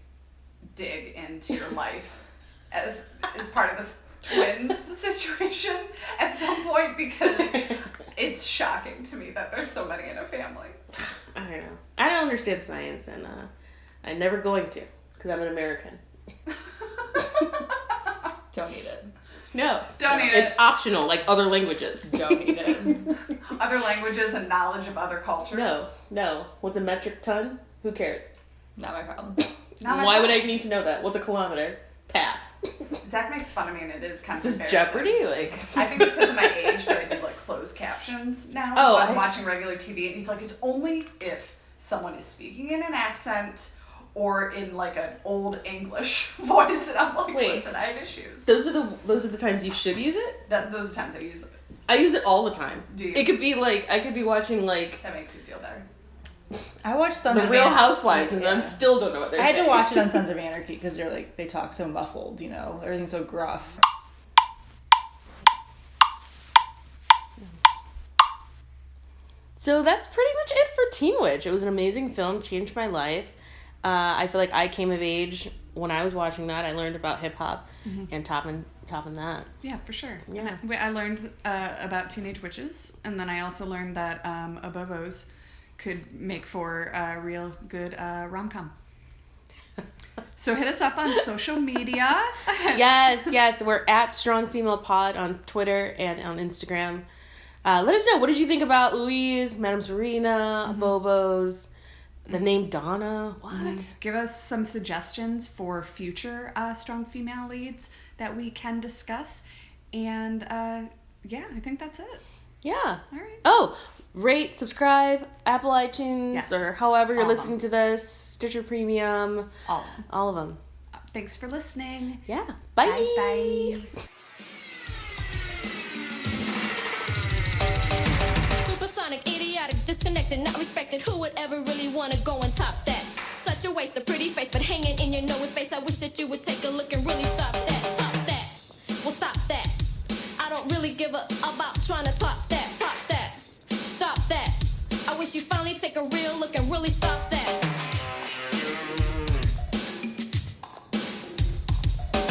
Speaker 3: dig into your life as part of this twins situation at some point because it's shocking to me that there's so many in a family.
Speaker 2: I don't know. I don't understand science, and I'm never going to because I'm an American.
Speaker 1: Don't need it.
Speaker 2: No.
Speaker 3: Don't need it.
Speaker 2: It's optional, like other languages.
Speaker 1: Don't need it.
Speaker 3: Other languages and knowledge of other cultures.
Speaker 2: No. What's a metric ton? Who cares?
Speaker 1: Not my problem.
Speaker 2: Why would I need to know that? What's a kilometer? Pass.
Speaker 3: Zach makes fun of me, and it is kind of
Speaker 2: Is this Jeopardy? Like,
Speaker 3: I think it's because of my age, but I do like closed captions now.
Speaker 2: Oh,
Speaker 3: I'm watching regular TV, and he's like, it's only if someone is speaking in an accent or in like an old English voice, and I'm like, listen, I have issues.
Speaker 2: Those are the times you should use it?
Speaker 3: Those are times I use it.
Speaker 2: I use it all the time.
Speaker 3: Do you?
Speaker 2: It could be like, I could be watching like...
Speaker 3: That makes you feel better.
Speaker 1: I watched Sons of
Speaker 2: Real
Speaker 1: Anarchy.
Speaker 2: Housewives, and I still don't know what they're saying.
Speaker 1: I had to watch it on Sons of Anarchy because they talk so muffled, you know, everything's so gruff.
Speaker 2: So that's pretty much it for Teen Witch. It was an amazing film, changed my life. I feel like I came of age when I was watching that. I learned about hip hop and topping that.
Speaker 3: Yeah, for sure.
Speaker 2: Yeah.
Speaker 3: I learned about teenage witches, and then I also learned that abobos could make for a real good rom-com. So hit us up on social media.
Speaker 2: Yes. We're at Strong Female Pod on Twitter and on Instagram. Let us know, what did you think about Louise, Madame Serena, Abobos? The name Donna, what?
Speaker 3: Give us some suggestions for future strong female leads that we can discuss. And yeah, I think that's it.
Speaker 2: Yeah.
Speaker 3: All right.
Speaker 2: Oh, rate, subscribe, Apple iTunes,
Speaker 3: Yes.
Speaker 2: or however you're
Speaker 3: All of
Speaker 2: listening to this, Stitcher Premium. All of them.
Speaker 3: Thanks for listening.
Speaker 2: Yeah. Bye.
Speaker 3: Bye.
Speaker 13: Supersonic, idiotic, disconnected, not respected. Who would ever really want to go and top that? Such a waste of pretty face, but hanging in your nose space. I wish that you would take a look and really stop that. Top that. Well, stop that. I don't really give a about trying to top that. Top that. Stop that. I wish you finally take a real look and really stop that.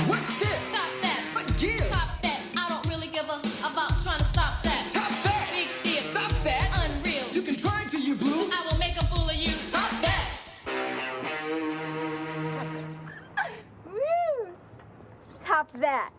Speaker 14: What's this?
Speaker 13: Stop that.
Speaker 14: Forgive.
Speaker 13: Top that. I don't really give a about trying to stop that.
Speaker 14: Top that.
Speaker 13: Big deal.
Speaker 14: Stop that.
Speaker 13: Unreal.
Speaker 14: You can try till you blue.
Speaker 13: I will make a fool of you. Top that.
Speaker 11: Top that.